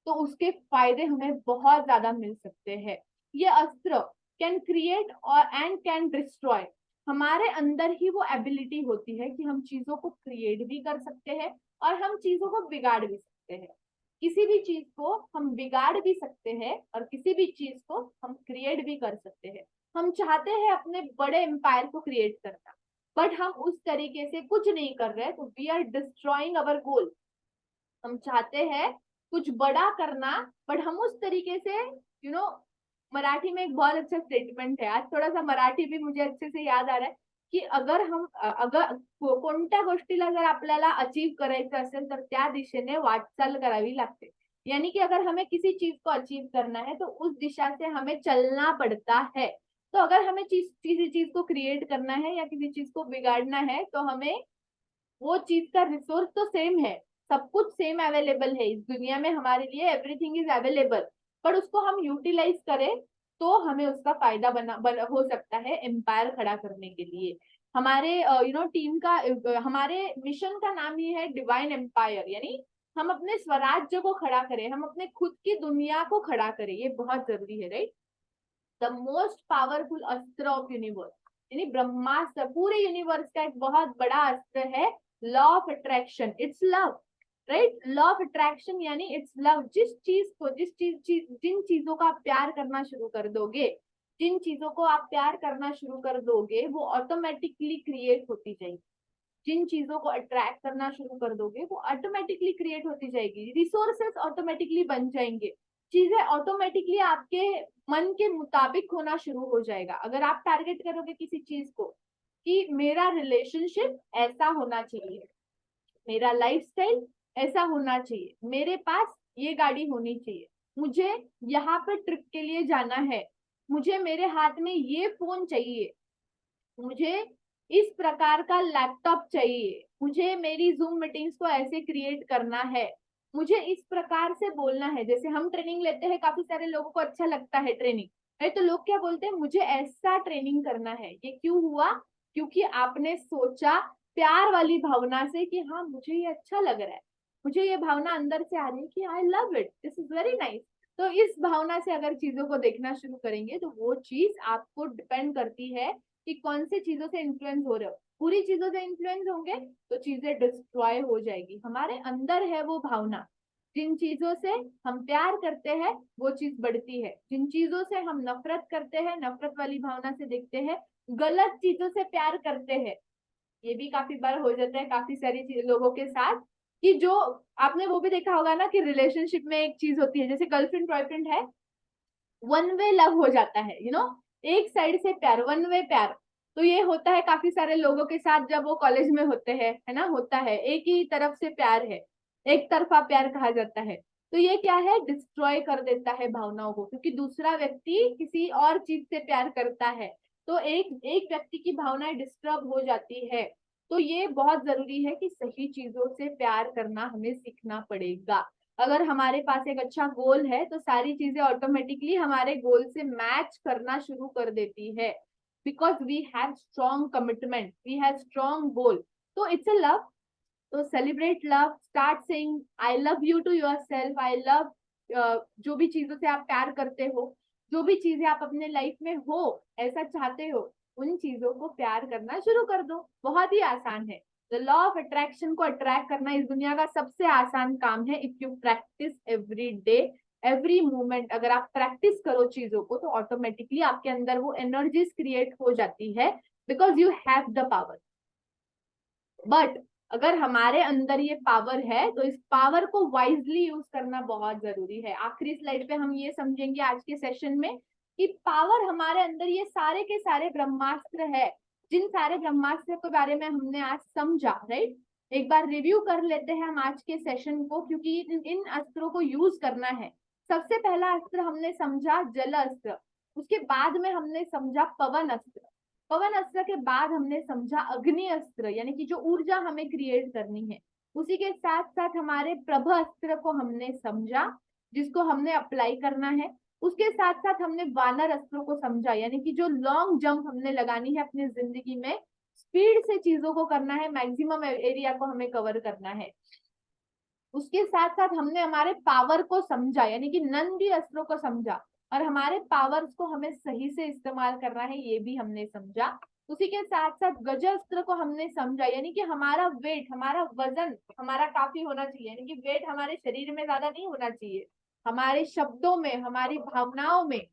तो उसके फायदे हमें बहुत ज्यादा मिल सकते हैं। ये अस्त्र कैन क्रिएट और एंड कैन डिस्ट्रॉय। हमारे अंदर ही वो एबिलिटी होती है कि हम चीजों को क्रिएट भी कर सकते हैं और हम चीजों को बिगाड़ भी सकते हैं। किसी भी चीज को हम बिगाड़ भी सकते हैं और किसी भी चीज को हम क्रिएट भी कर सकते हैं। हम चाहते हैं अपने बड़े एम्पायर को क्रिएट करना, बट हम उस तरीके से कुछ नहीं कर रहे, तो वी आर डिस्ट्रॉइंग अवर गोल। हम चाहते हैं कुछ बड़ा करना, बट हम उस तरीके से मराठी में एक बहुत अच्छा स्टेटमेंट है, आज थोड़ा सा मराठी भी मुझे अच्छे से याद आ रहा है, की अगर हम अगर कोणत्या गोष्टीला जर आपल्याला अचीव करायचं असेल तर त्या दिशेने वाटचाल करावी लागते। यानी कि अगर हमें किसी चीज को अचीव करना है तो उस दिशा से हमें चलना पड़ता है। तो अगर हमें किसी चीज को क्रिएट करना है या किसी चीज को बिगाड़ना है तो हमें वो चीज का रिसोर्स तो सेम है, सब कुछ सेम अवेलेबल है इस दुनिया में हमारे लिए, एवरीथिंग इज अवेलेबल। पर उसको हम यूटिलाइज करें तो हमें उसका फायदा हो सकता है एम्पायर खड़ा करने के लिए। हमारे टीम का हमारे मिशन का नाम ही है डिवाइन एम्पायर। यानी हम अपने स्वराज्य को खड़ा करें, हम अपने खुद की दुनिया को खड़ा करें, ये बहुत जरूरी है। राइट, द मोस्ट पावरफुल अस्त्र ऑफ यूनिवर्स, यानी ब्रह्मास्त्र, पूरे यूनिवर्स का एक बहुत बड़ा अस्त्र है law of attraction, it's love. Right, law of attraction यानी इट्स लव। जिन चीजों का आप प्यार करना शुरू कर दोगे, जिन चीजों को आप प्यार करना शुरू कर दोगे वो ऑटोमेटिकली क्रिएट होती जाएगी। जिन चीजों को अट्रैक्ट करना शुरू कर दोगे वो ऑटोमेटिकली क्रिएट होती जाएगी, रिसोर्सेस ऑटोमेटिकली बन जाएंगे, चीजें ऑटोमेटिकली आपके मन के मुताबिक होना शुरू हो जाएगा। अगर आप टारगेट करोगे किसी चीज को कि मेरा रिलेशनशिप ऐसा होना चाहिए, मेरा लाइफस्टाइल ऐसा होना चाहिए, मेरे पास ये गाड़ी होनी चाहिए, मुझे यहाँ पे ट्रिप के लिए जाना है, मुझे मेरे हाथ में ये फोन चाहिए, मुझे इस प्रकार का लैपटॉप चाहिए, मुझे मेरी जूम मीटिंग्स को ऐसे क्रिएट करना है, मुझे इस प्रकार से बोलना है। जैसे हम ट्रेनिंग लेते हैं, काफी सारे लोगों को अच्छा लगता है ट्रेनिंग है, तो लोग क्या बोलते हैं, मुझे ऐसा ट्रेनिंग करना है। ये क्यों हुआ? क्योंकि आपने सोचा प्यार वाली भावना से कि हाँ मुझे ये अच्छा लग रहा है, मुझे ये भावना अंदर से आ रही है कि I love it, this is very nice. तो इस भावना से अगर चीजों को देखना शुरू करेंगे तो वो चीज आपको डिपेंड करती है कि कौन से चीजों से इन्फ्लुएंस हो रहे हो। पूरी चीजों से इन्फ्लुएंस होंगे तो चीजें डिस्ट्रॉय हो जाएगी। हमारे अंदर है वो भावना, जिन चीजों से हम प्यार करते हैं वो चीज बढ़ती है, जिन चीजों से हम नफरत करते हैं, नफरत वाली भावना से देखते हैं, गलत चीजों से प्यार करते हैं। ये भी काफी बार हो जाता है काफी सारी लोगों के साथ, कि जो आपने वो भी देखा होगा ना कि रिलेशनशिप में एक चीज होती है, जैसे गर्लफ्रेंड बॉयफ्रेंड है, वन वे लव हो जाता है, एक साइड से प्यार, वन वे प्यार। तो ये होता है काफी सारे लोगों के साथ जब वो कॉलेज में होते हैं, है ना, होता है एक ही तरफ से प्यार है, एक तरफा प्यार कहा जाता है। तो ये क्या है, डिस्ट्रॉय कर देता है भावनाओं को, क्योंकि दूसरा व्यक्ति किसी और चीज से प्यार करता है, तो एक एक व्यक्ति की भावनाएं डिस्टर्ब हो जाती है। तो ये बहुत जरूरी है कि सही चीजों से प्यार करना हमें सीखना पड़ेगा। अगर हमारे पास एक अच्छा गोल है तो सारी चीजें ऑटोमेटिकली हमारे गोल से मैच करना शुरू कर देती है, because we have strong commitment, we have strong goal. तो इट्स अ लव। तो celebrate love, start saying I love you to yourself, I love. जो भी चीजों से आप प्यार करते हो, जो भी चीजें आप अपने लाइफ में हो ऐसा चाहते हो, उन चीजों को प्यार करना शुरू कर दो। बहुत ही आसान है। द लॉ ऑफ अट्रैक्शन को अट्रैक्ट करना इस दुनिया का सबसे आसान काम है। If you practice every day, every moment, अगर आप प्रैक्टिस करो चीजों को तो ऑटोमेटिकली आपके अंदर वो एनर्जीज क्रिएट हो जाती है, because you have the power. But अगर हमारे अंदर ये पावर है तो इस पावर को वाइजली यूज करना बहुत जरूरी है। आखिरी स्लाइड पे हम ये समझेंगे आज के सेशन में कि पावर हमारे अंदर ये सारे के सारे ब्रह्मास्त्र है, जिन सारे ब्रह्मास्त्र के बारे में हमने आज समझा, राइट। एक बार रिव्यू कर लेते हैं हम आज के सेशन को, क्योंकि इन अस्त्रों को यूज करना है। सबसे पहला अस्त्र हमने समझा जल अस्त्र, उसके बाद में हमने समझा पवन अस्त्र, पवन अस्त्र के बाद हमने समझा अग्नि अस्त्र, यानी कि जो ऊर्जा हमें क्रिएट करनी है। उसी के साथ साथ हमारे प्रभ अस्त्र को हमने समझा, जिसको हमने अप्लाई करना है। उसके साथ साथ हमने वानर अस्त्रों को समझा, यानी कि जो लॉन्ग जंप हमने लगानी है अपनी जिंदगी में, स्पीड से चीजों को करना है, मैक्सिमम एरिया को हमें कवर करना है। उसके साथ साथ हमने हमारे पावर को समझा, यानी कि नंदी अस्त्रों को समझा, और हमारे पावर्स को हमें सही से इस्तेमाल करना है, ये भी हमने समझा। उसी के साथ साथ गज अस्त्र को हमने समझा, यानी कि हमारा वेट, हमारा वजन हमारा काफी होना चाहिए, यानी कि वेट हमारे शरीर में ज्यादा नहीं होना चाहिए, हमारे शब्दों में, हमारी भावनाओं में,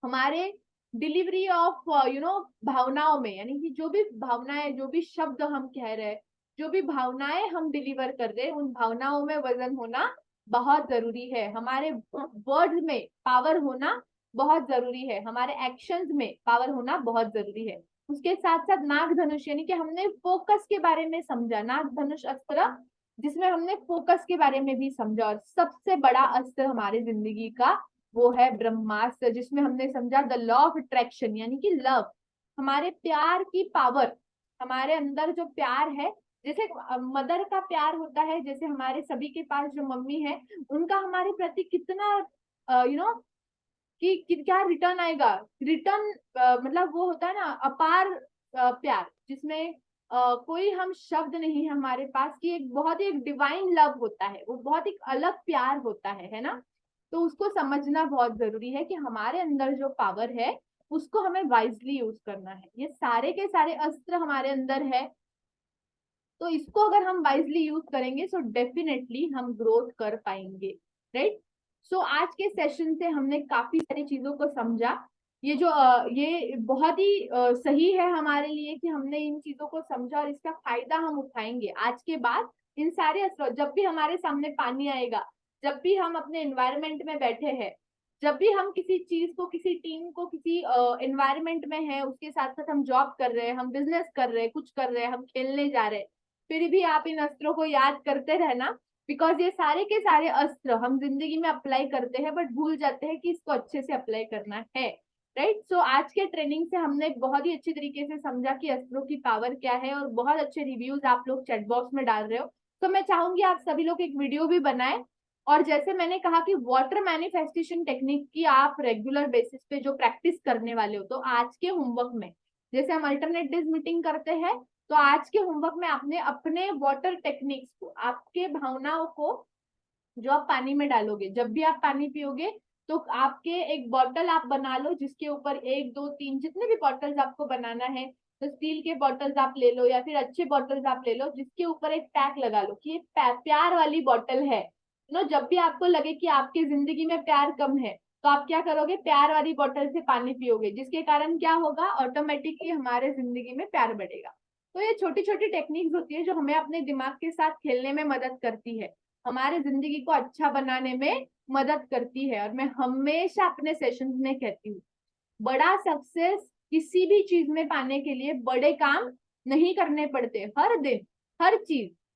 हमारे डिलीवरी ऑफ भावनाओं में, यानी कि जो भी भावनाएं, जो भी शब्द हम कह रहे हैं, जो भी भावनाएं हम डिलीवर कर रहे हैं, उन भावनाओं में वजन होना बहुत जरूरी है। हमारे वर्ड्स में पावर होना बहुत जरूरी है, हमारे एक्शंस में पावर होना बहुत जरूरी है। उसके साथ साथ नाग धनुष, यानी कि हमने फोकस के बारे में समझा, नाग धनुष अस्त्र जिसमें हमने फोकस के बारे में भी समझा। और सबसे बड़ा अस्त्र हमारी जिंदगी का वो है ब्रह्मास्त्र, जिसमें हमने समझा द लॉ ऑफ अट्रैक्शन, यानी कि लव, हमारे प्यार की पावर। हमारे अंदर जो प्यार है, जैसे मदर का प्यार होता है, जैसे हमारे सभी के पास जो मम्मी है उनका हमारे प्रति कितना कि क्या रिटर्न आएगा, रिटर्न मतलब वो होता है ना अपार प्यार, जिसमें कोई हम शब्द नहीं है हमारे पास, कि एक बहुत ही एक डिवाइन लव होता है, वो बहुत एक अलग प्यार होता है ना। तो उसको समझना बहुत जरूरी है कि हमारे अंदर जो पावर है उसको हमें वाइजली यूज करना है। ये सारे के सारे अस्त्र हमारे अंदर है, तो इसको अगर हम वाइजली यूज करेंगे तो डेफिनेटली हम ग्रोथ कर पाएंगे, राइट। सो आज के सेशन से हमने काफी सारी चीजों को समझा। ये जो ये बहुत ही सही है हमारे लिए कि हमने इन चीजों को समझा, और इसका फायदा हम उठाएंगे आज के बाद। इन सारे अस्त्र, जब भी हमारे सामने पानी आएगा, जब भी हम अपने एनवायरमेंट में बैठे हैं, जब भी हम किसी चीज को, किसी टीम को, किसी एनवायरमेंट में है, उसके साथ साथ हम जॉब कर रहे हैं, हम बिजनेस कर रहे हैं, कुछ कर रहे हैं, हम खेलने जा रहे हैं, फिर भी आप इन अस्त्रों को याद करते रहना, बिकॉज ये सारे के सारे अस्त्र हम जिंदगी में अप्लाई करते हैं बट भूल जाते हैं कि इसको अच्छे से अप्लाई करना है, राइट। सो आज के ट्रेनिंग से हमने बहुत ही अच्छी तरीके से समझा कि अस्त्रों की पावर क्या है, और बहुत अच्छे रिव्यूज आप लोग चैट बॉक्स में डाल रहे हो। तो मैं चाहूंगी आप सभी लोग एक वीडियो भी बनाएं, और जैसे मैंने कहा कि वाटर मैनिफेस्टेशन टेक्निक की आप रेगुलर बेसिस पे जो प्रैक्टिस करने वाले हो, तो आज के होमवर्क में जैसे हम अल्टरनेट डेज मीटिंग करते हैं, तो आज के होमवर्क में आपने अपने वाटर टेक्निक्स को, आपके भावनाओं को जो आप पानी में डालोगे, जब भी आप पानी पियोगे, तो आपके एक बॉटल आप बना लो जिसके ऊपर 1 2 3 जितने भी बॉटल्स आपको बनाना है, तो स्टील के बॉटल्स आप ले लो या फिर अच्छे बॉटल्स आप ले लो, जिसके ऊपर एक टैग लगा लो कि ये प्यार वाली बॉटल है। जब भी आपको लगे कि आपकी जिंदगी में प्यार कम है, तो आप क्या करोगे, प्यार वाली बॉटल से पानी पियोगे, जिसके कारण क्या होगा, ऑटोमेटिकली हमारे जिंदगी में प्यार बढ़ेगा। तो ये छोटी छोटी टेक्निक्स होती है जो हमें अपने दिमाग के साथ खेलने में मदद करती है, हमारे जिंदगी को अच्छा बनाने में मदद करती है। और मैं हमेशा अपने सेशंस में कहती हूँ, बड़ा सक्सेस किसी भी चीज में पाने के लिए बड़े काम नहीं करने पड़ते। हर दिन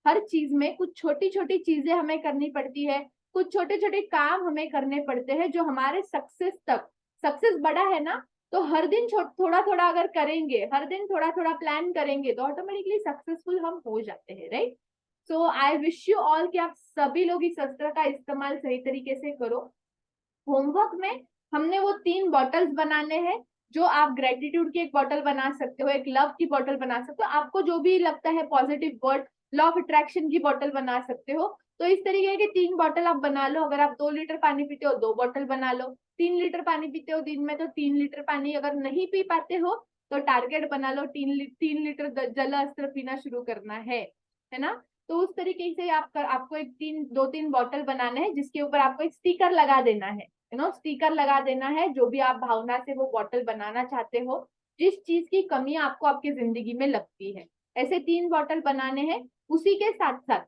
हर चीज में कुछ छोटी छोटी चीजें हमें करनी पड़ती है, कुछ छोटे छोटे काम हमें करने पड़ते हैं जो हमारे सक्सेस तक, सक्सेस बड़ा है ना, तो हर दिन थोड़ा थोड़ा अगर करेंगे, हर दिन थोड़ा थोड़ा प्लान करेंगे, तो ऑटोमेटिकली सक्सेसफुल हम हो जाते हैं, right. So I wish you all कि आप सभी लोग इस अस्त्र का इस्तेमाल सही तरीके से करो। होमवर्क में हमने वो 3 बॉटल्स बनाने हैं, जो आप ग्रेटिट्यूड की एक बॉटल बना सकते हो, एक लव की बॉटल बना सकते हो, आपको जो भी लगता है positive word, law of attraction की बॉटल बना सकते हो। तो इस तरीके के 3 बॉटल आप बना लो। अगर आप 2 लीटर पानी पीते हो 2 बॉटल बना लो, 3 लीटर पानी पीते हो दिन में तो 3 लीटर पानी, अगर नहीं पी पाते हो तो टारगेट बना लो 3 लीटर जल अस्त्र पीना शुरू करना है ना। तो उस तरीके से आपको एक 2 3 बॉटल बनाना है, जिसके ऊपर आपको एक स्टिकर लगा देना है, स्टिकर लगा देना है, जो भी आप भावना से वो बॉटल बनाना चाहते हो, जिस चीज की कमी आपको आपकी जिंदगी में लगती है, ऐसे 3 बॉटल बनाने हैं। उसी के साथ साथ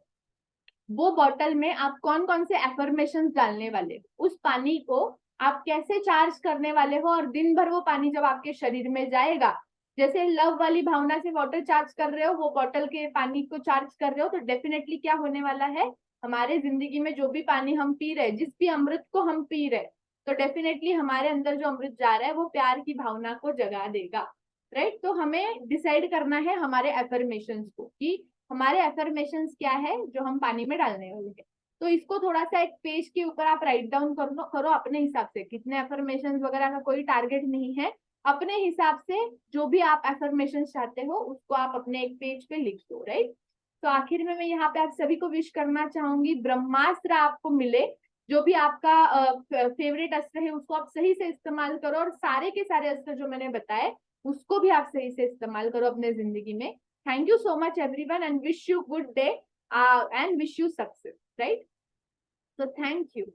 वो बॉटल में आप कौन कौन से एफर्मेशन डालने वाले हो, उस पानी को आप कैसे चार्ज करने वाले हो, और दिन भर वो पानी जब आपके शरीर में जाएगा, जैसे लव वाली भावना से वाटर चार्ज कर रहे हो, वो बॉटल के पानी को चार्ज कर रहे हो, तो डेफिनेटली क्या होने वाला है, हमारे जिंदगी में जो भी पानी हम पी रहे, जिस भी अमृत को हम पी रहे, तो डेफिनेटली हमारे अंदर जो अमृत जा रहा है वो प्यार की भावना को जगा देगा, राइट। तो हमें डिसाइड करना है हमारे एफर्मेशंस को, कि हमारे एफर्मेशंस क्या है जो हम पानी में डालने वाले हैं। तो इसको थोड़ा सा एक पेज के ऊपर आप राइट डाउन करो अपने हिसाब से, कितने एफर्मेशंस वगैरह का कोई टारगेट नहीं है, अपने हिसाब से जो भी आप एफर्मेशन चाहते हो उसको आप अपने एक पेज पे लिख दो, राइट। तो आखिर में मैं यहाँ पे आप सभी को विश करना चाहूंगी, ब्रह्मास्त्र आपको मिले, जो भी आपका फेवरेट अस्त्र है उसको आप सही से इस्तेमाल करो, और सारे के सारे अस्त्र जो मैंने बताए उसको भी आप सही से इस्तेमाल करो अपने जिंदगी में। Thank you so much everyone, and wish you good day and wish you success, right. So thank you.